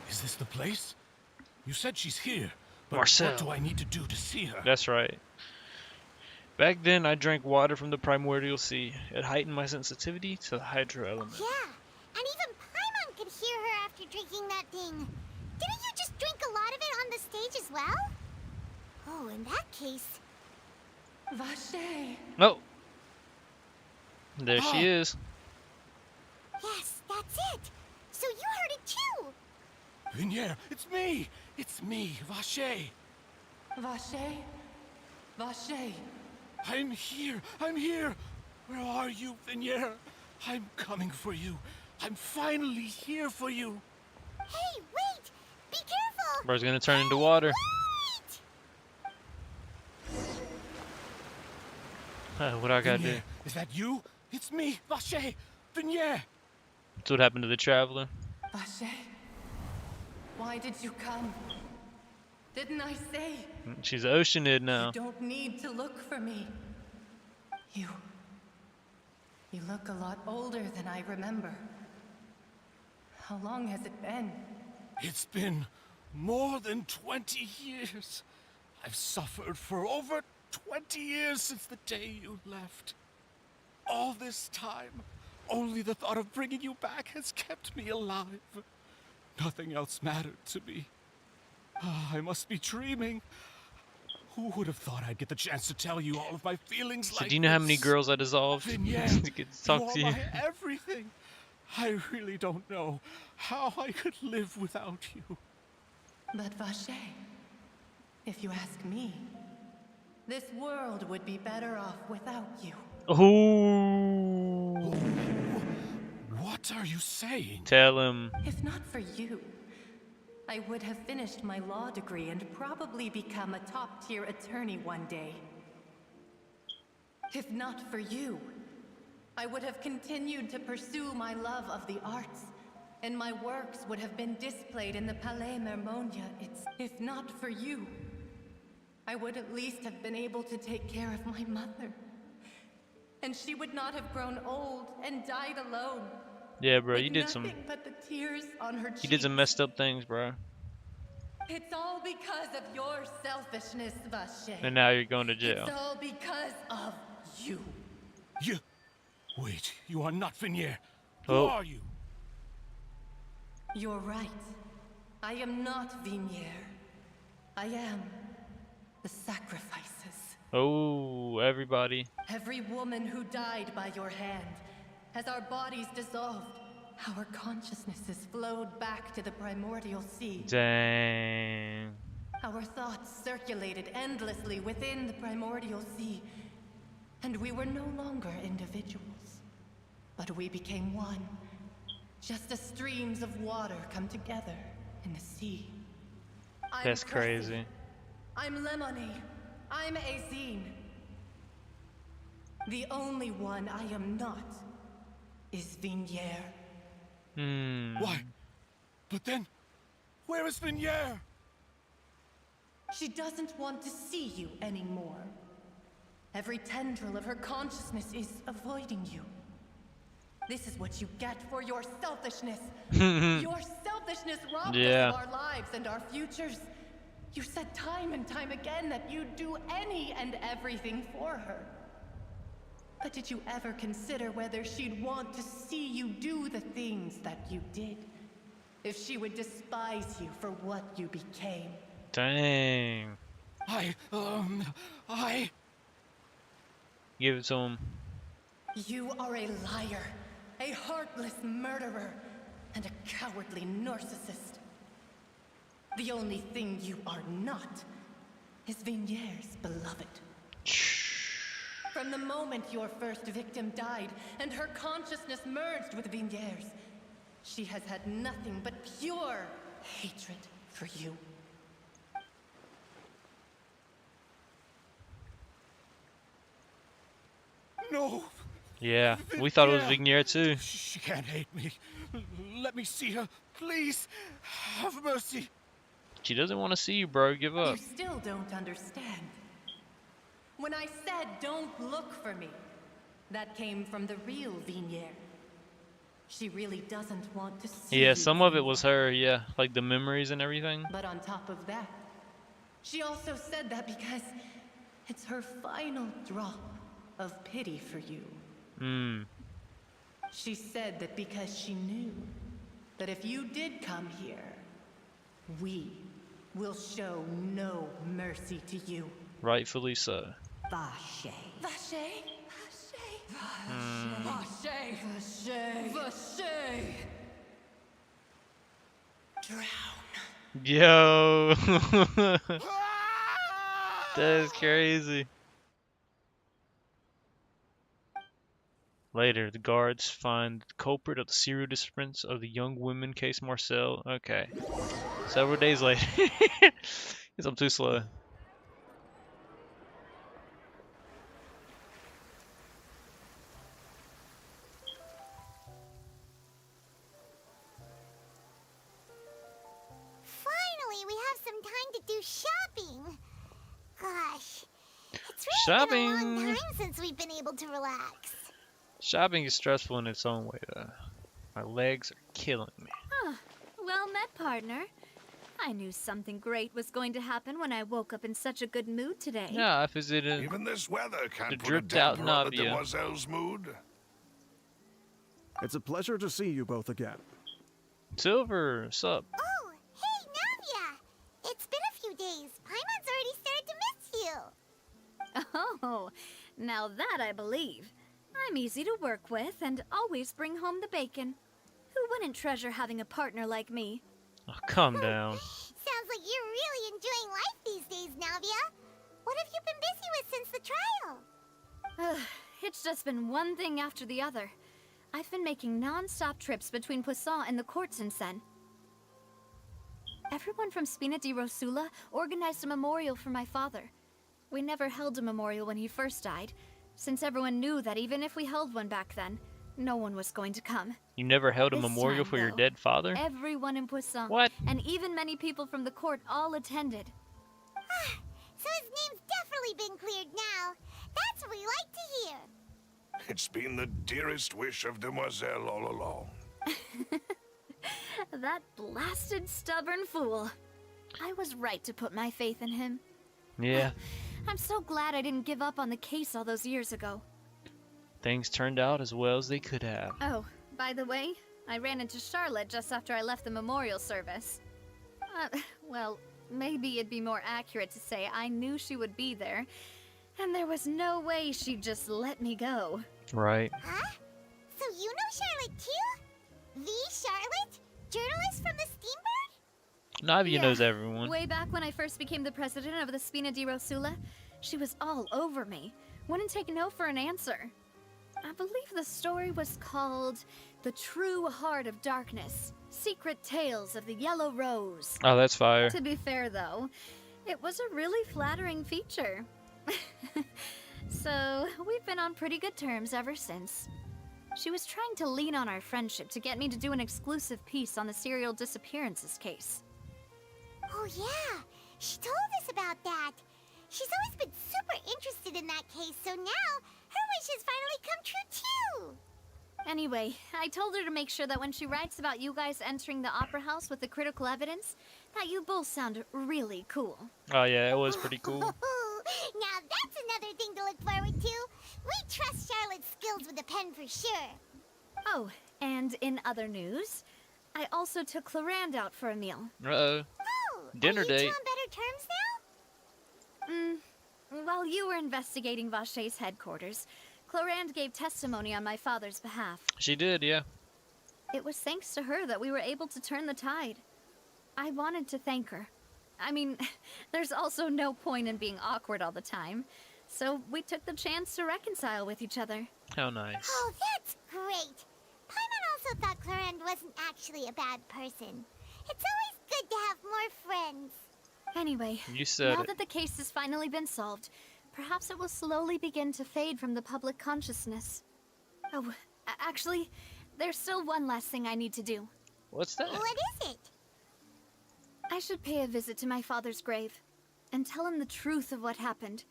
Is this the place? You said she's here, but Marcel. what do I need to do to see her? That's right. Back then, I drank water from the primordial sea. It heightened my sensitivity to the hydro element. Yeah, and even Paimon could hear her after drinking that thing. Didn't you just drink a lot of it on the stage as well? Oh, in that case... Vache. Oh! There she is. Yes, that's it. So you heard it too. Vignier, it's me! It's me, Vache! Vache. Vache. I'm here! I'm here! Where are you, Vignier? I'm coming for you. I'm finally here for you. Hey, wait! Be careful! Bro's gonna turn into water. What I gotta do? Vignier, is that you? It's me, Vache! Vignier! That's what happened to the traveler. Vache. Why did you come? Didn't I say? She's an oceanid now. You don't need to look for me. You look a lot older than I remember. How long has it been? It's been more than 20 years. I've suffered for over 20 years since the day you left. All this time, only the thought of bringing you back has kept me alive. Nothing else mattered to me. I must be dreaming. Who would have thought I'd get the chance to tell you all of my feelings So like do you know how many this? girls I dissolved Vignier, to get to talk to you you? are my everything. I really don't know how I could live without you. But Vache, if you ask me, this world would be better off without you. Oh! What are you saying? Tell him. If not for you, I would have finished my law degree and probably become a top-tier attorney one day. If not for you, I would have continued to pursue my love of the arts, and my works would have been displayed in the Palais Mermonia. If not for you, I would at least have been able to take care of my mother. And she would not have grown old and died alone. Yeah, bro, with you did some. nothing but the tears on her You did some cheeks. messed up things, bro. It's all because of your selfishness, Vache. And now you're going to jail. It's all because of you. You... Wait, you are not Vignier. Who Oh. are you? You're right. I am not Vignier. I am the sacrifices. Oh, everybody. Every woman who died by your hand, as our bodies dissolved, our consciousnesses flowed back to the primordial sea. Dang. Our thoughts circulated endlessly within the primordial sea, and we were no longer individuals, but we became one, just as streams of water come together in the sea. That's I'm crazy. Cressy. I'm Lemony. I'm Azine. The only one I am not is Vignier. Hmm. Why? But then, where is Vignier? She doesn't want to see you anymore. Every tendril of her consciousness is avoiding you. This is what you get for your selfishness. Your selfishness robbed Yeah. us of our lives and our futures. You said time and time again that you'd do any and everything for her. But did you ever consider whether she'd want to see you do the things that you did? If she would despise you for what you became? Dang. I... Give it to him. You are a liar, a heartless murderer, and a cowardly narcissist. The only thing you are not is Vigniere's beloved. From the moment your first victim died and her consciousness merged with Vigniere's, she has had nothing but pure hatred for you. No! Yeah, we thought it was Vigniere. Vigniere too. She can't hate me. Let me see her. Please. Have mercy. She doesn't want to see you, bro. Give up. You still don't understand. When I said don't look for me, that came from the real Vigniere. She really doesn't want to see Yeah, you some of it anymore. was her, yeah. Like the memories and everything. But on top of that, she also said that because it's her final drop of pity for you. She said that because she knew that if you did come here, we will show no mercy to you. Rightfully so. Vache. Vache? Vache. Vache. Vache. Drown. Yo! That is crazy. Later, the guards find the culprit of the serial disappearance of the young women case Marcel. Okay. Several days later. Because I'm too slow. Finally, we have some time to do shopping. Gosh, it's really been a long Shopping! time since we've been able to relax. Shopping is stressful in its own way, though. My legs are killing me. Well met, partner. I knew something great was going to happen when I woke up in such a good mood today. Yeah, I visited Even this weather the can't put a dripped out damper on the Navia. demoiselle's mood. It's a pleasure to see you both again. Silver, sup? Oh, hey, Navia! It's been a few days. Paimon's already started to miss you. Oh, now that I believe. I'm easy to work with and always bring home the bacon. Who wouldn't treasure having a partner like me? Oh, calm down. Sounds like you're really enjoying life these days, Navia. What have you been busy with since the trial? It's just been one thing after the other. I've been making non-stop trips between Poisson and the court since then. Everyone from Spina di Rosula organized a memorial for my father. We never held a memorial when he first died, since everyone knew that even if we held one back then, no one was going to come. You never held a This memorial time, for your though, dead father? Everyone in Poisson, What? and even many people from the court all attended. So his name's definitely been cleared now. That's what we like to hear. It's been the dearest wish of Demoiselle all along. That blasted stubborn fool. I was right to put my faith in him. Yeah. I'm so glad I didn't give up on the case all those years ago. Things turned out as well as they could have. Oh, by the way, I ran into Charlotte just after I left the memorial service. Well, maybe it'd be more accurate to say I knew she would be there, and there was no way she'd just let me go. Right. Huh? So you know Charlotte too? The Charlotte? Journalist from the Steambird? Navia Yeah, knows everyone. Way back when I first became the president of the Spina di Rosula, she was all over me. Wouldn't take no for an answer. I believe the story was called The True Heart of Darkness, Secret Tales of the Yellow Rose. Oh, that's fire. To be fair, though, it was a really flattering feature. So, we've been on pretty good terms ever since. She was trying to lean on our friendship to get me to do an exclusive piece on the serial disappearances case. Oh yeah, she told us about that. She's always been super interested in that case, so now her wish has finally come true too. Anyway, I told her to make sure that when she writes about you guys entering the opera house with the critical evidence, that you both sound really cool. Oh, yeah, it was pretty cool. Now that's another thing to look forward to. We trust Charlotte's skills with a pen for sure. Oh, and in other news, I also took Clarand out for a meal. Uh-oh. Oh, Dinner are you date. two on better terms now? While you were investigating Vache's headquarters, Clarand gave testimony on my father's behalf. She did, yeah. It was thanks to her that we were able to turn the tide. I wanted to thank her. I mean, there's also no point in being awkward all the time, so we took the chance to reconcile with each other. How nice. Oh, that's great. Paimon also thought Clarend wasn't actually a bad person. It's always good to have more friends. Anyway, You said now it. that the case has finally been solved, perhaps it will slowly begin to fade from the public consciousness. Oh, actually, there's still one last thing I need to do. What's that? What is it? I should pay a visit to my father's grave and tell him the truth of what happened,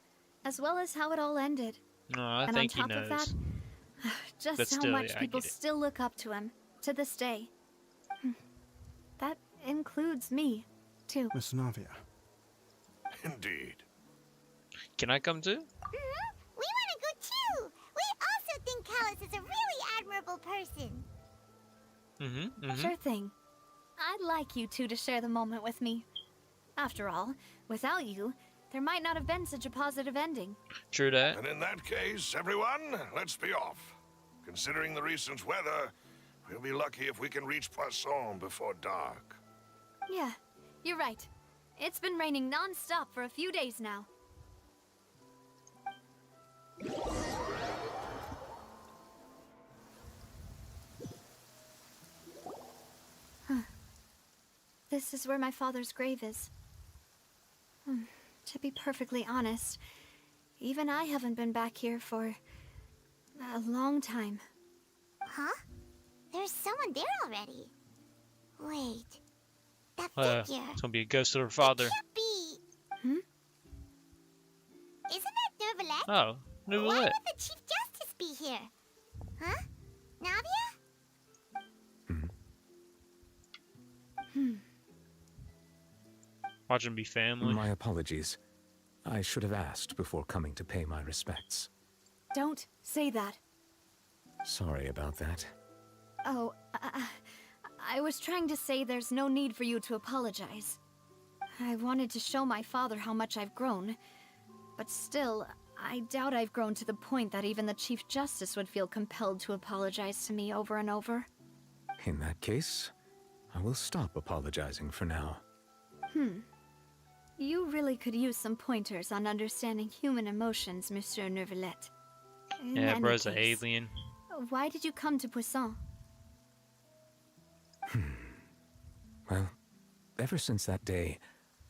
as well as how it all ended. No, I And think on top he knows. of that, just But how still, much yeah, I people get it. still look up to him to this day. That includes me, too. Miss Navia. Indeed. Can I come too? We want to go too. We also think Callus is a really admirable person. Sure thing. I'd like you two to share the moment with me. After all, without you, there might not have been such a positive ending. True that. And in that case, everyone, let's be off. Considering the recent weather, we'll be lucky if we can reach Poisson before dark. Yeah, you're right. It's been raining non-stop for a few days now. This is where my father's grave is. To be perfectly honest, even I haven't been back here for a long time. Huh? There's someone there already. Wait. That figure. It's gonna be a ghost of her father. Can't be. Isn't that Nervalette? Oh, Why Nouvellette. would the Chief Justice be here? Huh? Navia? Watch them be family. My apologies. I should have asked before coming to pay my respects. Don't say that. Sorry about that. Oh, I was trying to say there's no need for you to apologize. I wanted to show my father how much I've grown, but still, I doubt I've grown to the point that even the Chief Justice would feel compelled to apologize to me over and over. In that case, I will stop apologizing for now. You really could use some pointers on understanding human emotions, Monsieur Nervalette. In Yeah, any bro's an case, alien. why did you come to Poisson? Well, ever since that day,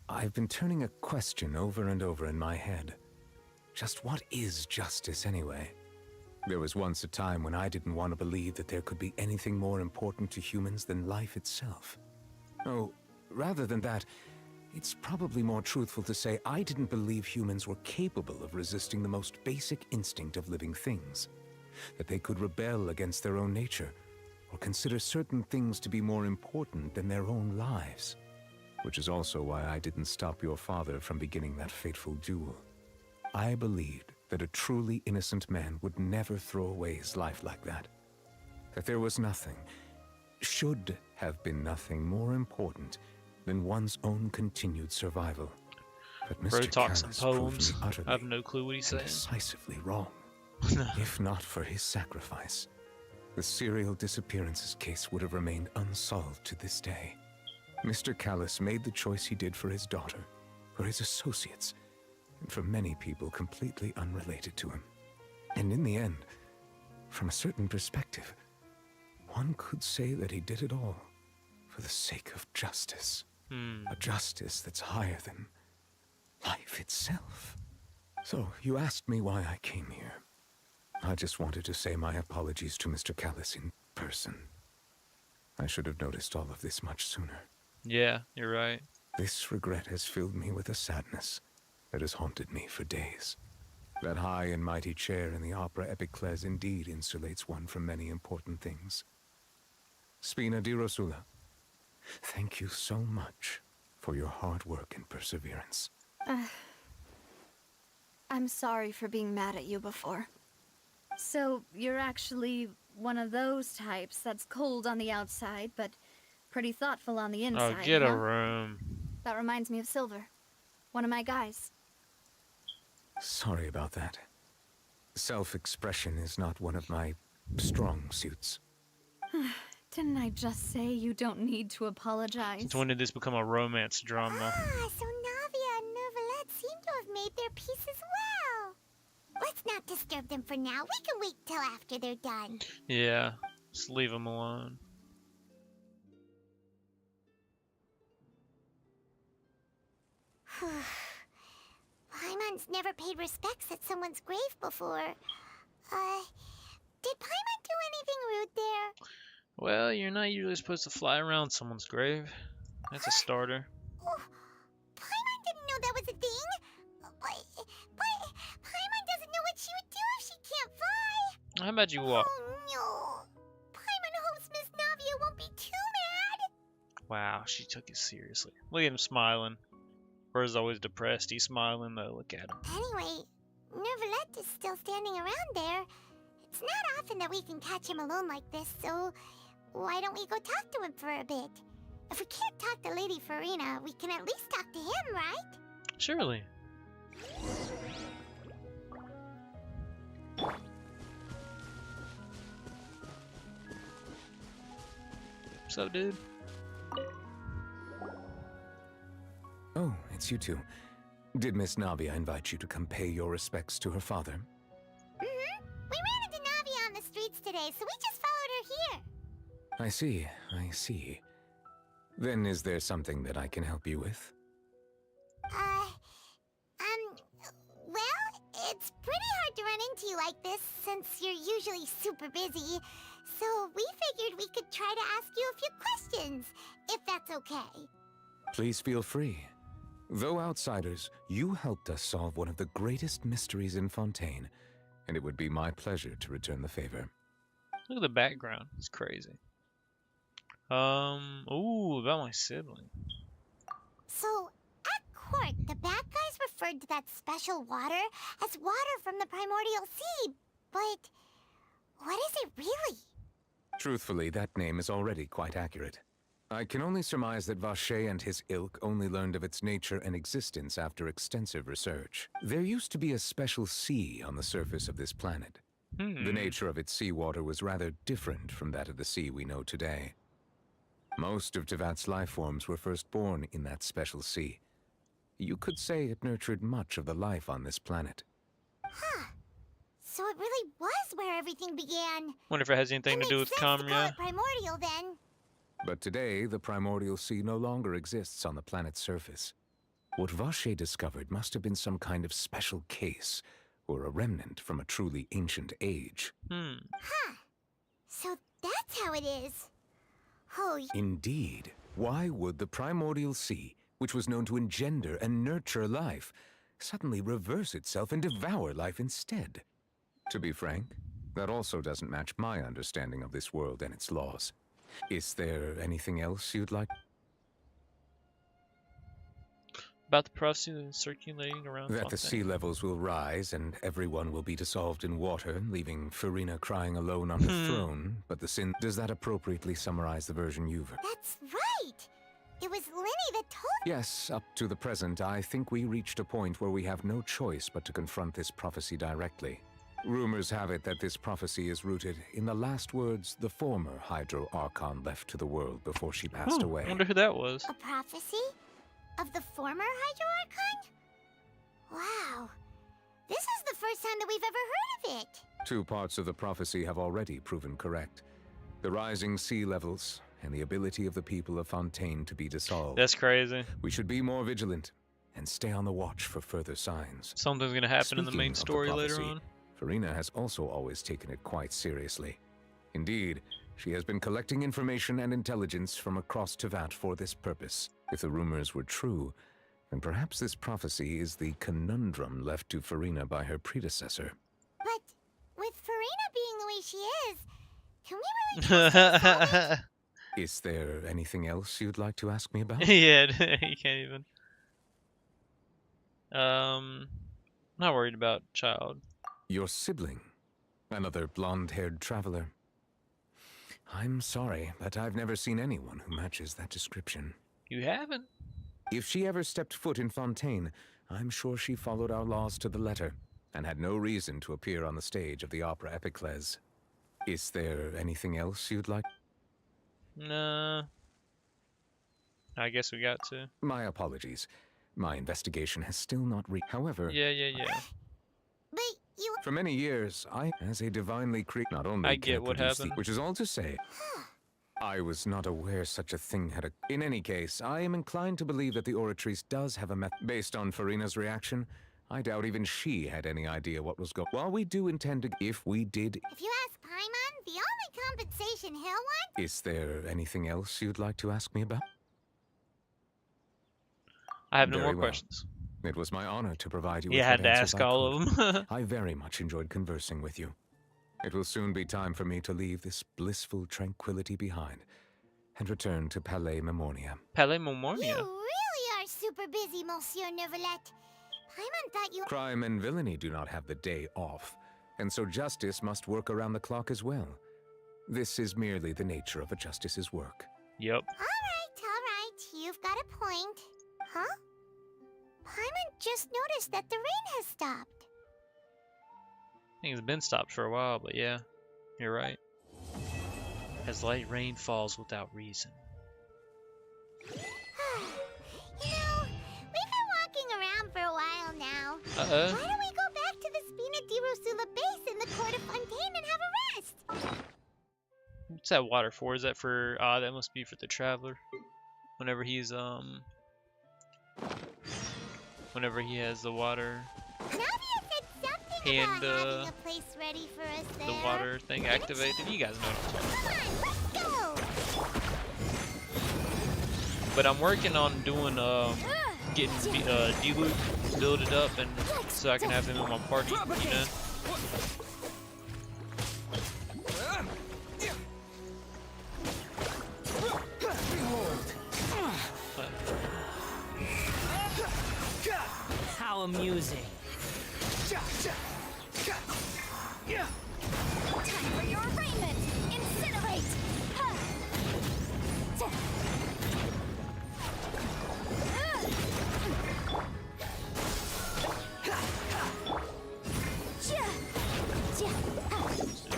I've been turning a question over and over in my head. Just what is justice anyway? There was once a time when I didn't want to believe that there could be anything more important to humans than life itself. Oh, rather than that, it's probably more truthful to say I didn't believe humans were capable of resisting the most basic instinct of living things. That they could rebel against their own nature, or consider certain things to be more important than their own lives. Which is also why I didn't stop your father from beginning that fateful duel. I believed that a truly innocent man would never throw away his life like that. That there was nothing, should have been nothing more important than one's own continued survival. But Bro Mr. talks in Callis proved poems. me utterly I have no clue what he's and saying. decisively wrong. If not for his sacrifice, the serial disappearances case would have remained unsolved to this day. Mr. Callis made the choice he did for his daughter, for his associates, and for many people completely unrelated to him. And in the end, from a certain perspective, one could say that he did it all for the sake of justice. A justice that's higher than life itself. So, you asked me why I came here. I just wanted to say my apologies to Mr. Callis in person. I should have noticed all of this much sooner. Yeah, you're right. This regret has filled me with a sadness that has haunted me for days. That high and mighty chair in the opera Epiclese indeed insulates one from many important things. Spina di Rosula, thank you so much for your hard work and perseverance. I'm sorry for being mad at you before. So, you're actually one of those types that's cold on the outside, but pretty thoughtful on the inside, Oh, get a huh? room. That reminds me of Silver, one of my guys. Sorry about that. Self-expression is not one of my strong suits. Didn't I just say you don't need to apologize? Since when did this become a romance drama? Ah, so Navia and Nervalette seem to have made their peace as well. Let's not disturb them for now. We can wait till after they're done. Yeah, just leave them alone. Paimon's never paid respects at someone's grave before. Did Paimon do anything rude there? Well, you're not usually supposed to fly around someone's grave. That's a starter. Oh, Paimon didn't know that was a thing. But Paimon doesn't know what she would do if she can't fly. How about you walk? Oh no. Paimon hopes Miss Navia won't be too mad. Wow, she took it seriously. Look at him smiling. Bird's always depressed. He's smiling though. Look at him. Anyway, Nervalette is still standing around there. It's not often that we can catch him alone like this, so why don't we go talk to him for a bit? If we can't talk to Lady Farina, we can at least talk to him, right? Surely. What's up, dude? Oh, it's you two. Did Miss Navia invite you to come pay your respects to her father? Mm-hmm. We ran into Navia on the streets today, so we just followed her here. I see, I see. Then is there something that I can help you with? Well, it's pretty hard to run into you like this since you're usually super busy. So we figured we could try to ask you a few questions, if that's okay. Please feel free. Though outsiders, you helped us solve one of the greatest mysteries in Fontaine, and it would be my pleasure to return the favor. Look at the background. It's crazy. Ooh, about my sibling. So, at court, the bad guys referred to that special water as water from the primordial sea, but what is it really? Truthfully, that name is already quite accurate. I can only surmise that Vacher and his ilk only learned of its nature and existence after extensive research. There used to be a special sea on the surface of this planet. The nature of its seawater was rather different from that of the sea we know today. Most of Tevat's life forms were first born in that special sea. You could say it nurtured much of the life on this planet. Huh. So it really was where everything began. Wonder if it has anything to do with It makes sense to call Kamria. it primordial then. But today, the primordial sea no longer exists on the planet's surface. What Vacher discovered must have been some kind of special case, or a remnant from a truly ancient age. Huh. So that's how it is. Oh, Indeed. Why would the primordial sea, which was known to engender and nurture life, suddenly reverse itself and devour life instead? To be frank, that also doesn't match my understanding of this world and its laws. Is there anything else you'd like? About the prophecy that's circulating around That the Fontaine. sea levels will rise and everyone will be dissolved in water, leaving Farina crying alone on her throne. But the sin... Does that appropriately summarize the version you've... that's right. It was Lenny that told. Yes, up to the present, I think we reached a point where we have no choice but to confront this prophecy directly. Rumors have it that this prophecy is rooted in the last words the former Hydro Archon left to the world before she passed away. I wonder who that was. A prophecy? Of the former Hydro Archon? Wow. This is the first time that we've ever heard of it. 2 parts of the prophecy have already proven correct. The rising sea levels and the ability of the people of Fontaine to be dissolved. That's crazy. We should be more vigilant and stay on the watch for further signs. Something's gonna happen in the Speaking main of the story later prophecy, on. Farina has also always taken it quite seriously. Indeed, she has been collecting information and intelligence from across Tevat for this purpose. If the rumors were true, then perhaps this prophecy is the conundrum left to Farina by her predecessor. But with Farina being the way she is, can we really trust her so much? Is there anything else you'd like to ask me about? Yeah, you can't even. Not worried about child. Your sibling, another blonde-haired traveler. I'm sorry, but I've never seen anyone who matches that description. You haven't? If she ever stepped foot in Fontaine, I'm sure she followed our laws to the letter, and had no reason to appear on the stage of the opera Epiclese. Is there anything else you'd like? Nah. I guess we got to. My apologies. My investigation has still not However, Yeah. But you... for many years, as a divinely not only I can get it what produce happened. which is all to say, I was not aware such a thing had In any case, I am inclined to believe that the Oratrice does have a method. Based on Farina's reaction, I doubt even she had any idea what was going. While we do intend to, if we did, If you ask Paimon, the only compensation he'll want... is there anything else you'd like to ask me about? I have no Very more well. questions. It was my honor to provide you You with had what to answers ask I all could. of them. I very much enjoyed conversing with you. It will soon be time for me to leave this blissful tranquility behind and return to Palais Memornia. Palais You Memornia. really are super busy, Monsieur Neuvillette. Paimon thought you... Crime and villainy do not have the day off, and so justice must work around the clock as well. This is merely the nature of a justice's work. Yep. All right. You've got a point. Huh? Paimon just noticed that the rain has stopped. I think it's been stopped for a while, but yeah, you're right. As light rain falls without reason. You know, we've been walking around for a while now. Uh-oh. Why don't we go back to the Spina di Rosula base in the court of Fontaine and have a rest? What's that water for? Is that for, that must be for the traveler. Whenever he's, whenever he has the water. Navia said something And, about having a place ready for us there. The water thing activated. You guys know what I'm talking about. Come on, let's go! But I'm working on doing, getting D-Luke builded up and so I can have him in my party, you know? How amusing. Time for your arraignment! Incinerate!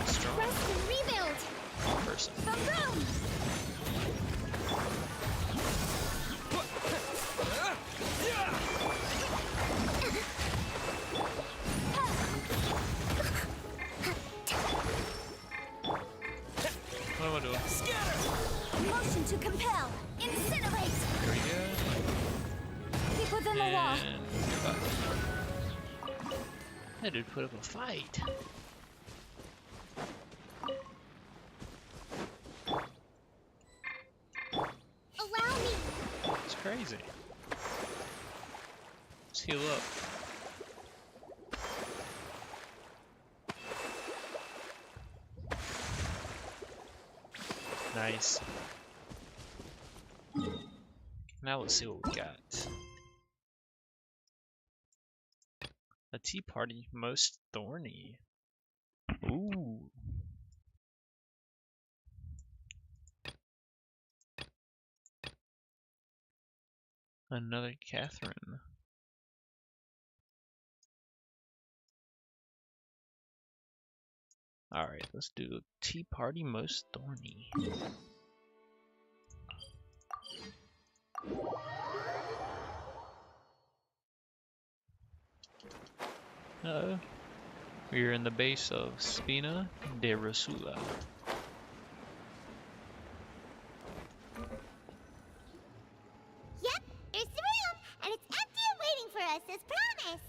Strong Rest and rebuild! person. Boom! What am I doing? Motion to compel! Incinerate! There we go. Keep within the wall! And that dude put up a fight. Allow me! It's crazy. Let's heal up. Nice. Now let's see what we got. A tea party most thorny. Ooh. Another Catherine. Alright, let's do tea party most thorny. We're in the base of Spina de Rosula. Yep, there's the room, and it's empty and waiting for us as promised.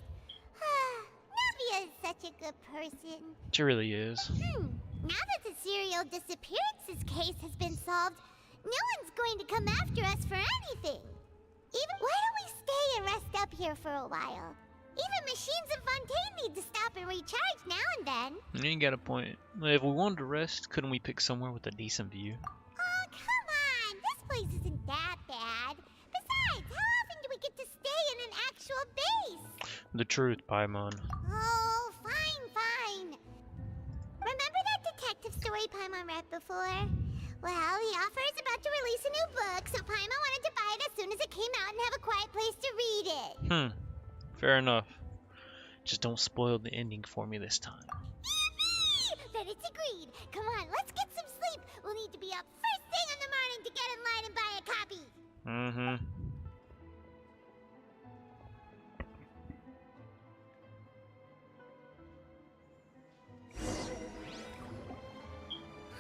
Navia is such a good person. She really is. Now that the serial disappearances case has been solved, no one's going to come after us for anything. Why don't we stay and rest up here for a while? Even machines in Fontaine need to stop and recharge now and then. You got a point. If we wanted to rest, couldn't we pick somewhere with a decent view? Oh, come on! This place isn't that bad. Besides, how often do we get to stay in an actual base? The truth, Paimon. Oh, fine. Remember that detective story Paimon read before? Well, the author is about to release a new book, so Paimon wanted to buy it as soon as it came out and have a quiet place to read it. Fair enough. Just don't spoil the ending for me this time. Yippee! Then it's agreed. Come on, let's get some sleep. We'll need to be up first thing in the morning to get in line and buy a copy. Mm-hmm.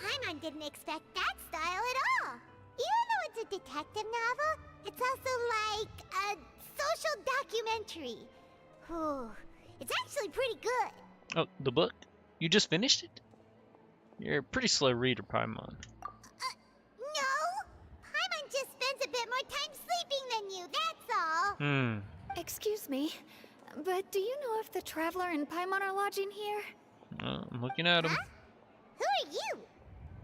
Paimon didn't expect that style at all. Even though it's a detective novel, it's also like a social documentary. Whew. It's actually pretty good. Oh, the book? You just finished it? You're a pretty slow reader, Paimon. No. Paimon just spends a bit more time sleeping than you, that's all. Hmm. Excuse me, but do you know if the Traveler and Paimon are lodging here? I'm looking at him. Huh? Who are you?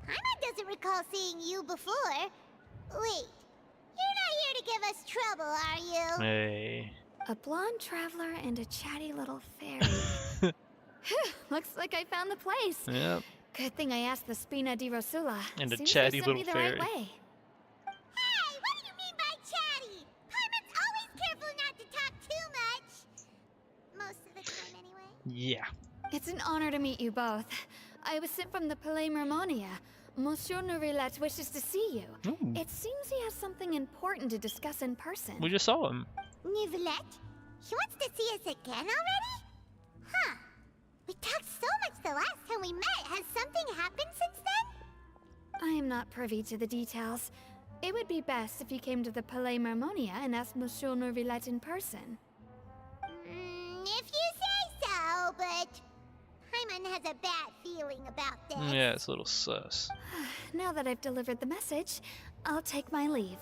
Paimon doesn't recall seeing you before. Wait, you're not here to give us trouble, are you? Hey. A blonde traveler and a chatty little fairy. Looks like I found the place. Yep. Good thing I asked the Spina di Rosula. And a Seems chatty they sent little me the fairy. right way. Hey, what do you mean by chatty? Paimon's always careful not to talk too much. Most of the time, anyway. Yeah. It's an honor to meet you both. I was sent from the Palais Mermonia. Monsieur Nourilette wishes to see you. Ooh. It seems he has something important to discuss in person. We just saw him. Nouvelette? He wants to see us again already? Huh. We talked so much the last time we met. Has something happened since then? I am not privy to the details. It would be best if you came to the Palais Mermonia and asked Monsieur Nourilette in person. If you say so, but Paimon has a bad feeling about this. Yeah, it's a little sus. Now that I've delivered the message, I'll take my leave.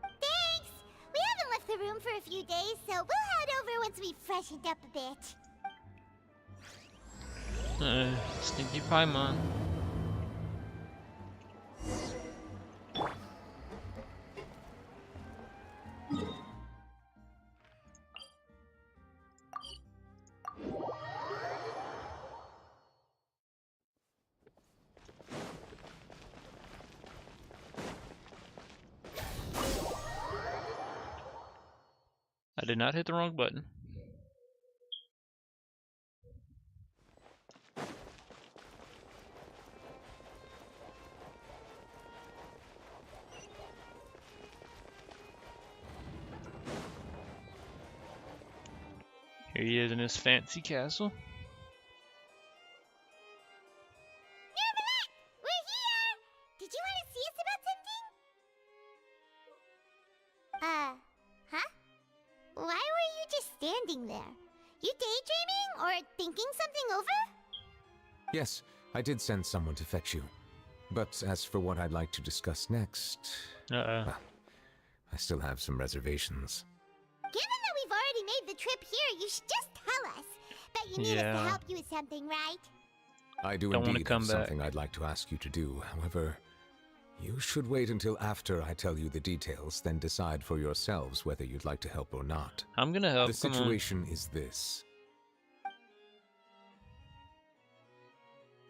Thanks! We haven't left the room for a few days, so we'll head over once we've freshened up a bit. Stinky Paimon. I did not hit the wrong button. Here he is in his fancy castle. Nouvelette! We're here! Did you want to see us about something? Huh? Why were you just standing there? You daydreaming or thinking something over? Yes, I did send someone to fetch you. But as for what I'd like to discuss next, well, I still have some reservations. Given that we've already made the trip here, you should just tell us. Bet you need us to help you with something, right? I do indeed have something I'd like to ask you to do. However, you should wait until after I tell you the details, then decide for yourselves whether you'd like to help or not. I'm gonna help. The situation is this.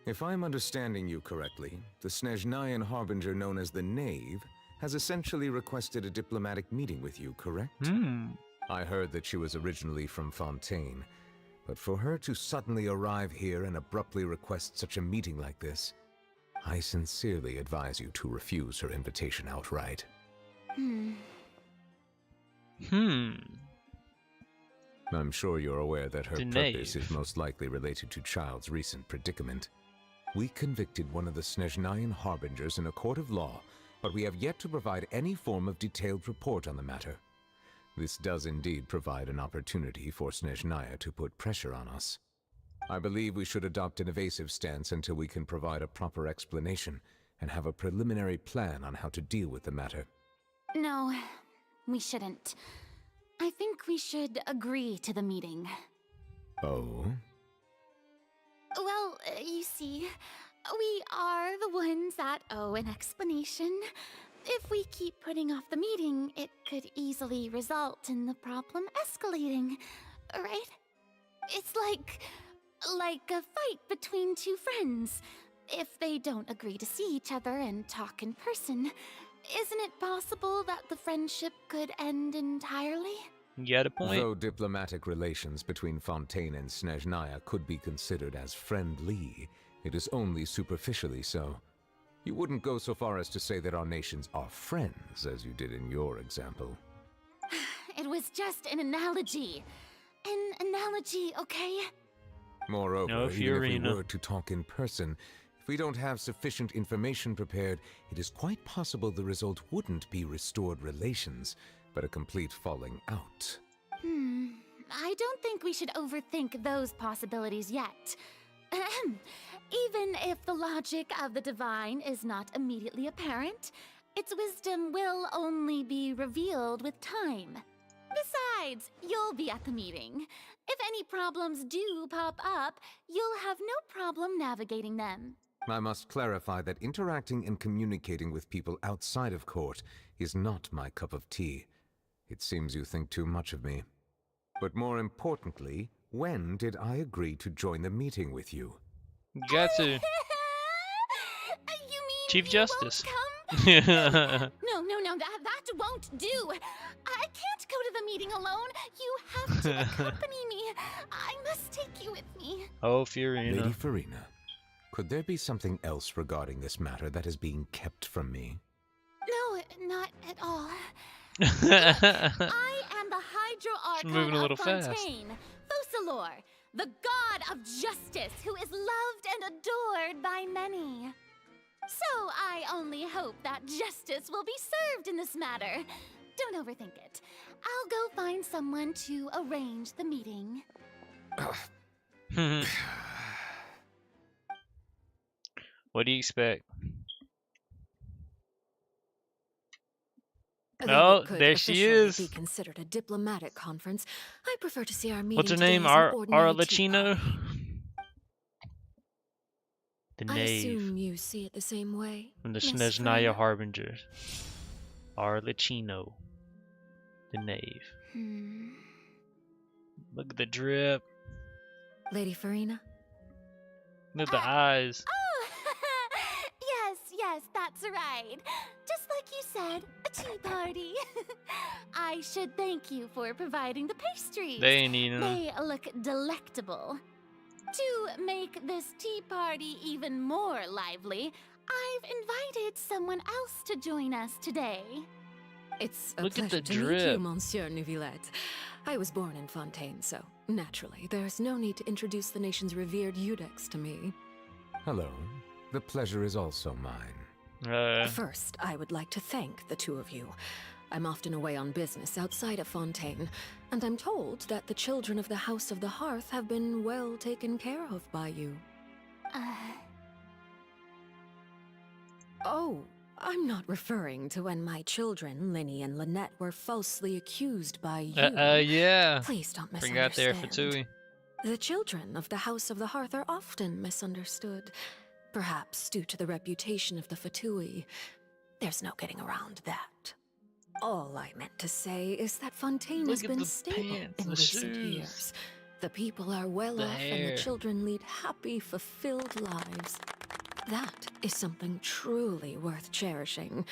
If I'm understanding you correctly, the Snezhnayan harbinger known as the Knave has essentially requested a diplomatic meeting with you, correct? I heard that she was originally from Fontaine, but for her to suddenly arrive here and abruptly request such a meeting like this, I sincerely advise you to refuse her invitation outright. I'm sure you're aware that her purpose is most likely related to Child's recent predicament. We convicted one of the Snezhnayan harbingers in a court of law, but we have yet to provide any form of detailed report on the matter. This does indeed provide an opportunity for Snezhnaya to put pressure on us. I believe we should adopt an evasive stance until we can provide a proper explanation and have a preliminary plan on how to deal with the matter. No, we shouldn't. I think we should agree to the meeting. Oh? Well, you see, we are the ones that owe an explanation. If we keep putting off the meeting, it could easily result in the problem escalating, right? It's like a fight between two friends. If they don't agree to see each other and talk in person, isn't it possible that the friendship could end entirely? You got a point. Though diplomatic relations between Fontaine and Snezhnaya could be considered as friendly, it is only superficially so. You wouldn't go so far as to say that our nations are friends, as you did in your example. It was just an analogy. An analogy, okay? Moreover, No, even if we Fiorina. were to talk in person, if we don't have sufficient information prepared, it is quite possible the result wouldn't be restored relations, but a complete falling out. I don't think we should overthink those possibilities yet. Ahem. Even if the logic of the divine is not immediately apparent, its wisdom will only be revealed with time. Besides, you'll be at the meeting. If any problems do pop up, you'll have no problem navigating them. I must clarify that interacting and communicating with people outside of court is not my cup of tea. It seems you think too much of me. But more importantly, when did I agree to join the meeting with you? Got to. You mean Chief you Justice. won't come? No, that won't do. I can't go to the meeting alone. You have to accompany me. I must take you with me. Oh, Fiorina. Lady Farina, could there be something else regarding this matter that is being kept from me? No, not at all. I am the She's moving a Hydro-Archon little of fast. Fontaine, Focalor, the god of justice who is loved and adored by many. So I only hope that justice will be served in this matter. Don't overthink it. I'll go find someone to arrange the meeting. What do you expect? Though Oh, it could there she officially is. be considered a diplomatic conference, I prefer to see our meeting What's her today name? as an ordinary tea Arlecchino? party. The I knave. assume you see it the same way, From the Miss Snezhnaya Farina? Harbingers. Arlecchino. The knave. Look at the drip. Lady Farina? Look at the eyes. Oh, yes, that's right. Just like you said, a tea party. I should thank you for providing the pastries. They ain't eating them. They look delectable. To make this tea party even more lively, I've invited someone else to join us today. It's a Look at pleasure the to meet you, drip. Monsieur Neuvillette. I was born in Fontaine, so naturally, there's no need to introduce the nation's revered Eudex to me. Hello. The pleasure is also mine. First, I would like to thank the two of you. I'm often away on business outside of Fontaine, and I'm told that the children of the House of the Hearth have been well taken care of by you. Oh, I'm not referring to when my children, Linny and Lynette, were falsely accused by you. Yeah. Please don't Forgot there, misunderstand. Fatui. The children of the House of the Hearth are often misunderstood, perhaps due to the reputation of the Fatui. There's no getting around that. All I meant to say is that Fontaine has Look at been the stable pants, in the recent shoes. years. The people are well The off and hair. the children lead happy, fulfilled lives. That is something truly worth cherishing,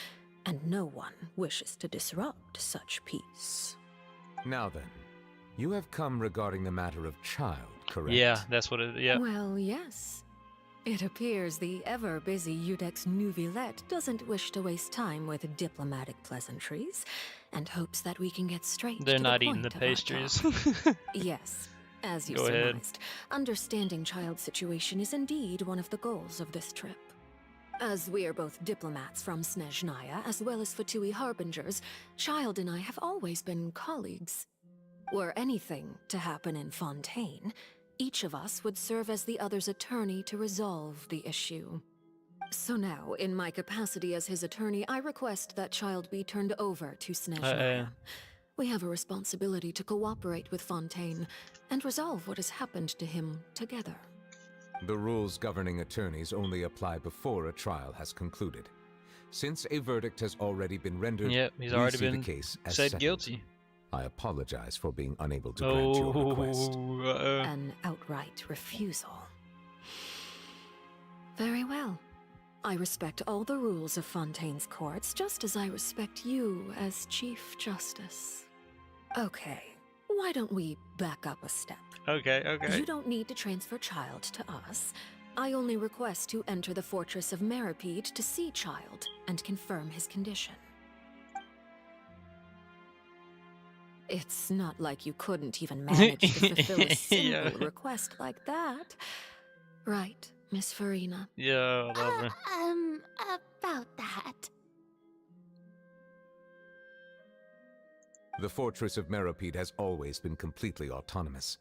and no one wishes to disrupt such peace. Now then, you have come regarding the matter of child, correct? Yeah, that's what it. Yeah. Well, yes. It appears the ever-busy Eudex Neuvillette doesn't wish to waste time with diplomatic pleasantries, and hopes that we can get straight They're to not the eating the point of our pastries. talk. Yes, as you Go ahead. surmised, understanding child's situation is indeed one of the goals of this trip. As we are both diplomats from Snezhnaya, as well as Fatui Harbingers, Child and I have always been colleagues. Were anything to happen in Fontaine, each of us would serve as the other's attorney to resolve the issue. So now, in my capacity as his attorney, I request that Child be turned over to Snezhnaya. We have a responsibility to cooperate with Fontaine and resolve what has happened to him together. The rules governing attorneys only apply before a trial has concluded. Since a verdict has already been rendered, Yep, he's we already see been the case as said settled. guilty. I apologize for being unable to grant your request. An outright refusal. Very well. I respect all the rules of Fontaine's courts, just as I respect you as Chief Justice. Okay, Why don't we back up a step? Okay, okay. You don't need to transfer Child to us. I only request to enter the Fortress of Meripede to see Child and confirm his condition. It's not like you couldn't even manage to fulfill a simple Yeah. request like that. Right, Miss Farina? Yeah, I love her. About that. The Fortress of Meripede has always been completely autonomous.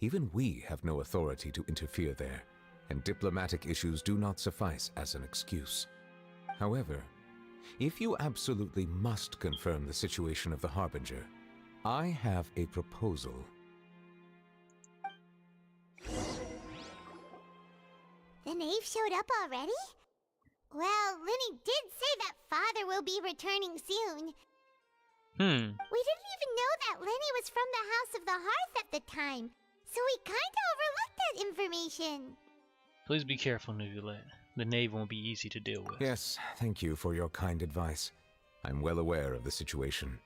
Even we have no authority to interfere there, and diplomatic issues do not suffice as an excuse. However, if you absolutely must confirm the situation of the Harbinger, I have a proposal. The knave showed up already? Well, Lenny did say that Father will be returning soon. We didn't even know that Lenny was from the House of the Hearth at the time, so we kinda overlooked that information. Please be careful, Nuvulet. The knave won't be easy to deal with. Yes, thank you for your kind advice. I'm well aware of the situation.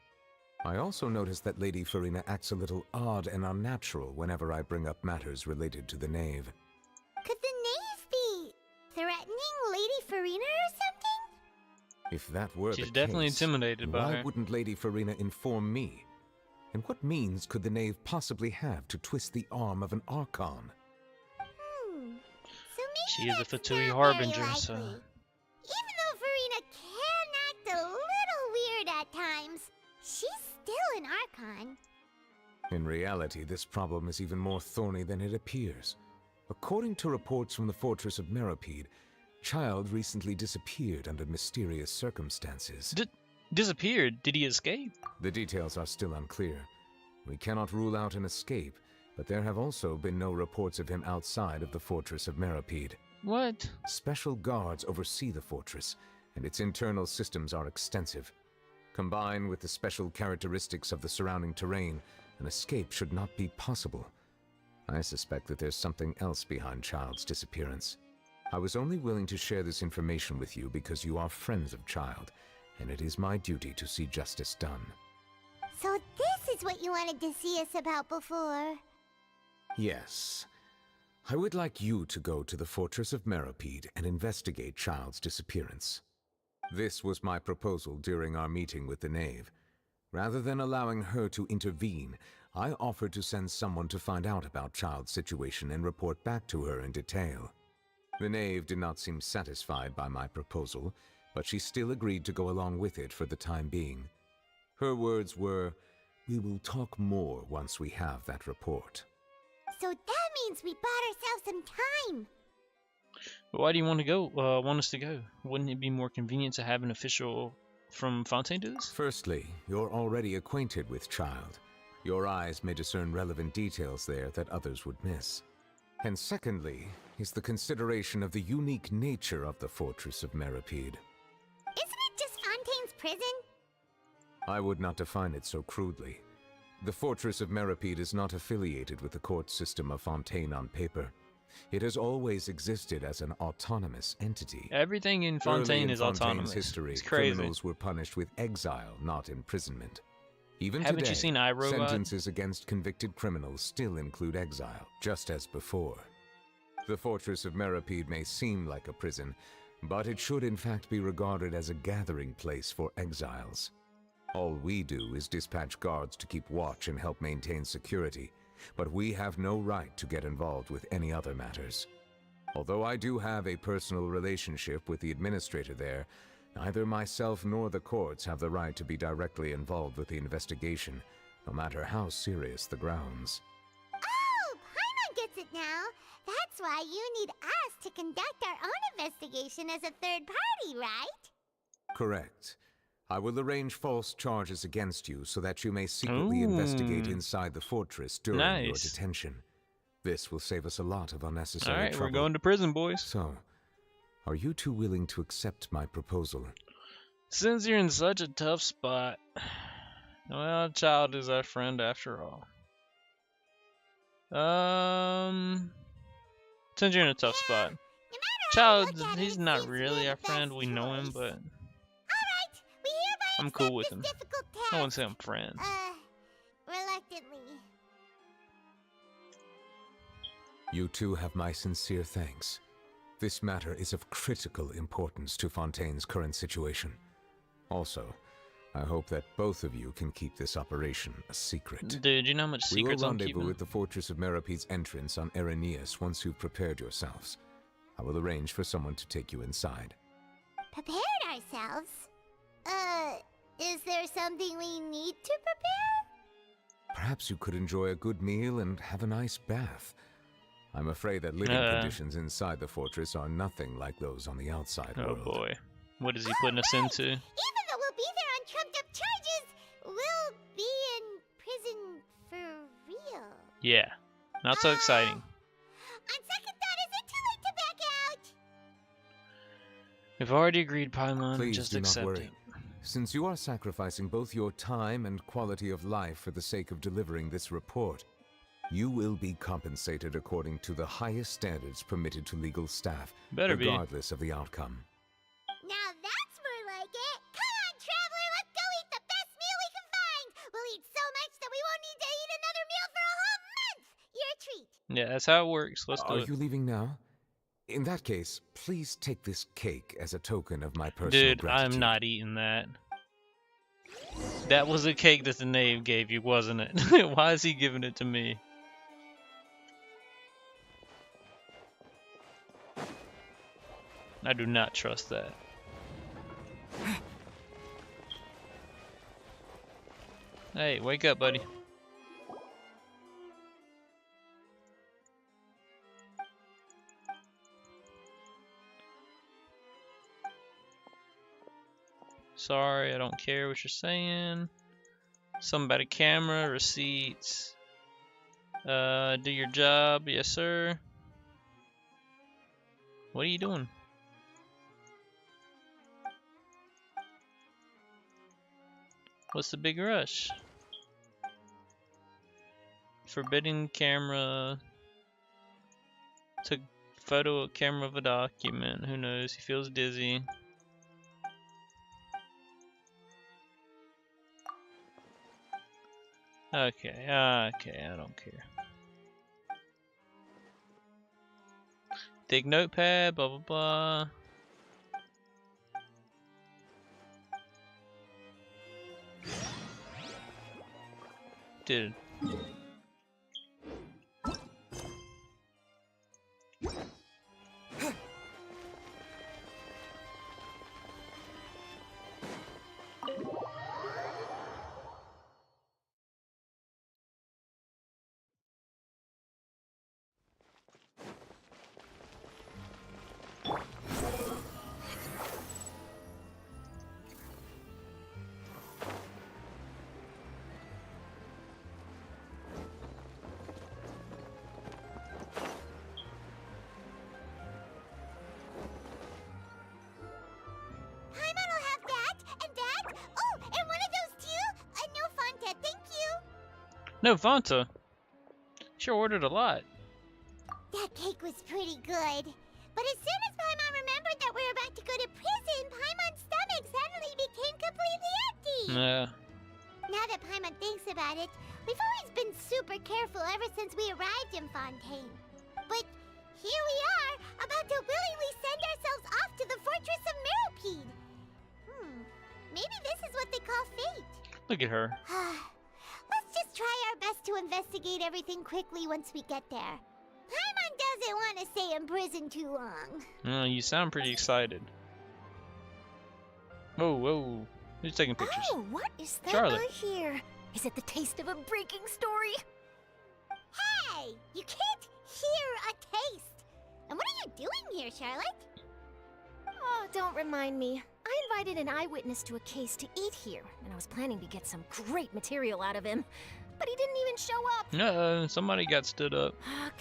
I also noticed that Lady Farina acts a little odd and unnatural whenever I bring up matters related to the knave. Could the knave be threatening Lady Farina or something? If that were She's the definitely case, intimidated by why her. wouldn't Lady Farina inform me? And what means could the knave possibly have to twist the arm of an Archon? So maybe She is a that's Fatui not Harbinger, very so... likely. Even though Farina can act a little weird at times, she's still an Archon. In reality, this problem is even more thorny than it appears. According to reports from the Fortress of Meripede, Child recently disappeared under mysterious circumstances. Disappeared? Did he escape? The details are still unclear. We cannot rule out an escape, but there have also been no reports of him outside of the Fortress of Meripede. What? Special guards oversee the fortress, and its internal systems are extensive. Combined with the special characteristics of the surrounding terrain, an escape should not be possible. I suspect that there's something else behind Child's disappearance. I was only willing to share this information with you because you are friends of Child, and it is my duty to see justice done. So this is what you wanted to see us about before. Yes. I would like you to go to the Fortress of Meripede and investigate Child's disappearance. This was my proposal during our meeting with the knave. Rather than allowing her to intervene, I offered to send someone to find out about Child's situation and report back to her in detail. The knave did not seem satisfied by my proposal, but she still agreed to go along with it for the time being. Her words were, "We will talk more once we have that report." So that means we bought ourselves some time. But why do you want to go? Want us to go? Wouldn't it be more convenient to have an official from Fontaine do this? Firstly, you're already acquainted with Child. Your eyes may discern relevant details there that others would miss. And secondly, is the consideration of the unique nature of the Fortress of Meripede. Isn't it just Fontaine's prison? I would not define it so crudely. The Fortress of Meripede is not affiliated with the court system of Fontaine on paper. It has always existed as an autonomous entity. Everything in Fontaine is Fontaine's autonomous. history, It's crazy. criminals were punished with exile, not imprisonment. Even Haven't today, you seen iRobot? sentences against convicted criminals still include exile, just as before. The Fortress of Meripede may seem like a prison, but it should in fact be regarded as a gathering place for exiles. All we do is dispatch guards to keep watch and help maintain security, but we have no right to get involved with any other matters. Although I do have a personal relationship with the administrator there, neither myself nor the courts have the right to be directly involved with the investigation, no matter how serious the grounds. Oh, Paimon gets it now. That's why you need us to conduct our own investigation as a third party, right? Correct. I will arrange false charges against you so that you may secretly investigate Ooh. inside the fortress during your Nice. detention. This will save us a lot of unnecessary Alright, trouble. we're going to prison, boys. So, are you two willing to accept my proposal? Since you're in such a tough spot, well, Child is our friend after all. Since you're in a tough spot, No matter how you Child, look at he's it, not seems really we're our the friend. best We know him, choice. but Alright, we hereby I'm accept cool with this him. difficult I wouldn't task. say I'm friends. Reluctantly. You too have my sincere thanks. This matter is of critical importance to Fontaine's current situation. Also, I hope that both of you can keep this operation a secret. Dude, you know how much secrets We will I'm rendezvous keeping? at the Fortress of Meropede's entrance on Erinius once you've prepared yourselves. I will arrange for someone to take you inside. Prepared ourselves? Is there something we need to prepare? Perhaps you could enjoy a good meal and have a nice bath. I'm afraid that living conditions inside the fortress are nothing like those on the outside world. Oh boy. What is he putting us into? Even though we'll be there on trumped up charges, we'll be in prison for real. Yeah. Not so exciting. On second thought, is it too late to back out? We've already agreed, Paimon. Please Just do not accept worry. it. Since you are sacrificing both your time and quality of life for the sake of delivering this report, you will be compensated according to the highest standards permitted to legal staff, Better be. regardless of the outcome. Now that's more like it. Come on, traveler, let's go eat the best meal we can find. We'll eat so much that we won't need to eat another meal for a whole month. You're a treat. Yeah, that's how it works. Let's do Are it. you leaving now? In that case, please take this cake as a token of my personal Dude, gratitude. I'm not eating that. That was a cake that the knave gave you, wasn't it? Why is he giving it to me? I do not trust that. Hey, wake up, buddy. Sorry, I don't care what you're saying. Something about a camera, receipts. Do your job, yes sir. What are you doing? What's the big rush? Forbidden camera. Took photo camera of a document. Who knows? He feels dizzy. Okay, I don't care. Dig notepad, blah blah blah. Dude. No, Fanta. Sure ordered a lot. That cake was pretty good. But as soon as Paimon remembered that we were about to go to prison, Paimon's stomach suddenly became completely empty. Yeah. Now that Paimon thinks about it, we've always been super careful ever since we arrived in Fontaine. But here we are, about to willingly send ourselves off to the Fortress of Meropede. Maybe this is what they call fate. Look at her. Let's just try our best to investigate everything quickly once we get there. Paimon doesn't want to stay in prison too long. You sound pretty excited. Whoa, whoa. Who's taking pictures? Oh, what is that Charlotte. I hear? Is it the taste of a breaking story? Hey! You can't hear a taste! And what are you doing here, Charlotte? Oh, don't remind me. I invited an eyewitness to a case to eat here, and I was planning to get some great material out of him. But he didn't even show up. No, somebody got stood up.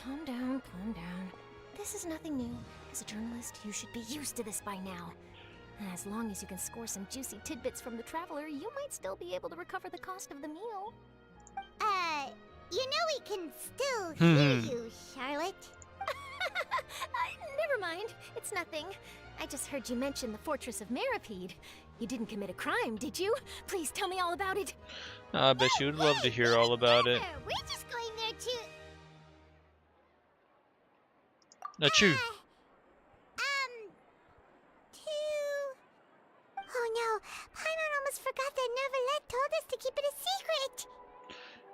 Calm down, calm down. This is nothing new. As a journalist, you should be used to this by now. And as long as you can score some juicy tidbits from the Traveler, you might still be able to recover the cost of the meal. You know we can still hear you, Charlotte. Never mind. It's nothing. I just heard you mention the Fortress of Meropede. You didn't commit a crime, did you? Please tell me all about it. I bet you would love to hear all about it. We're just going there to... Achoo. Oh no, Paimon almost forgot that Neverlet told us to keep it a secret.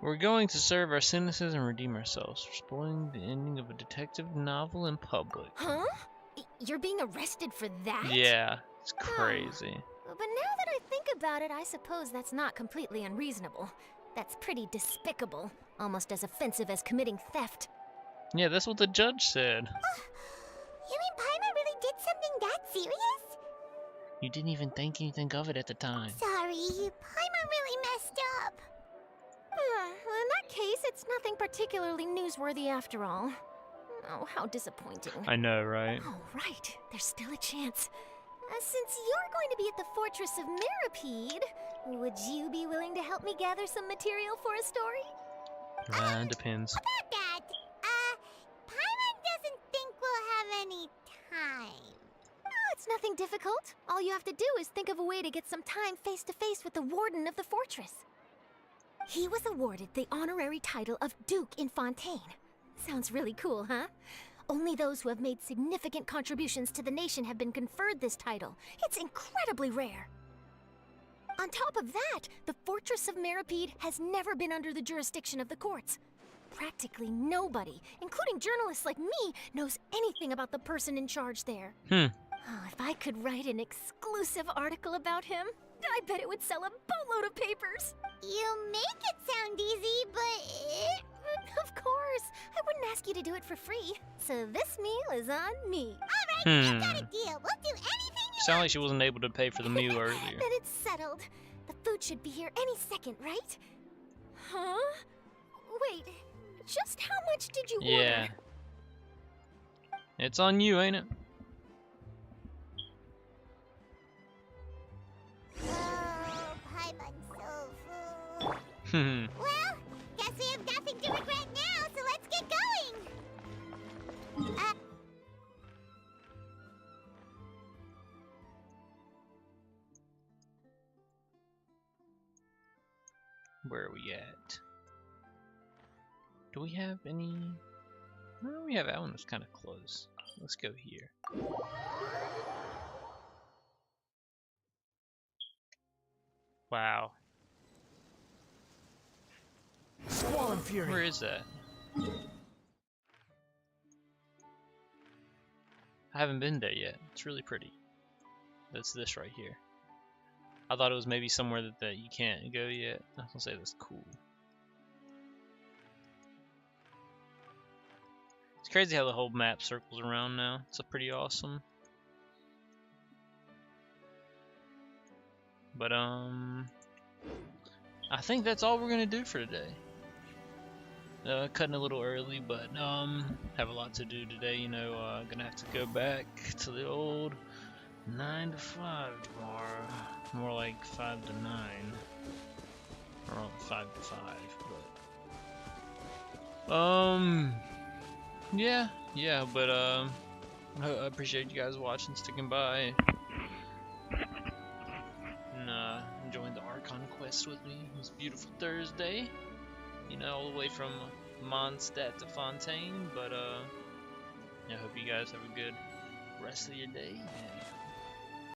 We're going to serve our sentences and redeem ourselves for spoiling the ending of a detective novel in public. Huh? You're being arrested for that? Yeah, it's crazy. But now that I think about it, I suppose that's not completely unreasonable. That's pretty despicable, almost as offensive as committing theft. Yeah, that's what the judge said. You mean Paimon really did something that serious? You didn't even think anything of it at the time. Sorry, Paimon really messed up. Well, in that case, it's nothing particularly newsworthy after all. Oh, how disappointing. I know, right? Oh, right. There's still a chance. Since you're going to be at the Fortress of Mirapede, would you be willing to help me gather some material for a story? Depends. About that, Paimon doesn't think we'll have any time. Oh, it's nothing difficult. All you have to do is think of a way to get some time face to face with the warden of the fortress. He was awarded the honorary title of Duke in Fontaine. Sounds really cool, huh? Only those who have made significant contributions to the nation have been conferred this title. It's incredibly rare. On top of that, the Fortress of Mirapede has never been under the jurisdiction of the courts. Practically nobody, including journalists like me, knows anything about the person in charge there. Oh, if I could write an exclusive article about him, I bet it would sell a boatload of papers. You make it sound easy, but... Of course. I wouldn't ask you to do it for free. So this meal is on me. Alright, I got a deal. We'll do anything you Sound like she wasn't able to pay for the meal earlier. Then it's settled. The food should be here any second, right? Huh? Wait, just how much did you Yeah. order? It's on you, ain't it? Oh, Paimon's so full. Well, guess we have nothing to regret now, so let's get going. Where are we at? Do we have any? No, we have that one that's kind of close. Let's go here. Wow. Squall Fury. Where is that? I haven't been there yet. It's really pretty. That's this right here. I thought it was maybe somewhere that you can't go yet. I was gonna say that's cool. It's crazy how the whole map circles around now. It's pretty awesome. But I think that's all we're gonna do for today. Cutting a little early, but have a lot to do today. You know, gonna have to go back to the old 9 to 5 tomorrow. More like 5 to 9, or 5 to 5. But yeah. But I appreciate you guys watching, sticking by, and enjoying the Archon quest with me. It was a beautiful Thursday. You know, all the way from Mondstant to Fontaine. But I hope you guys have a good rest of your day. And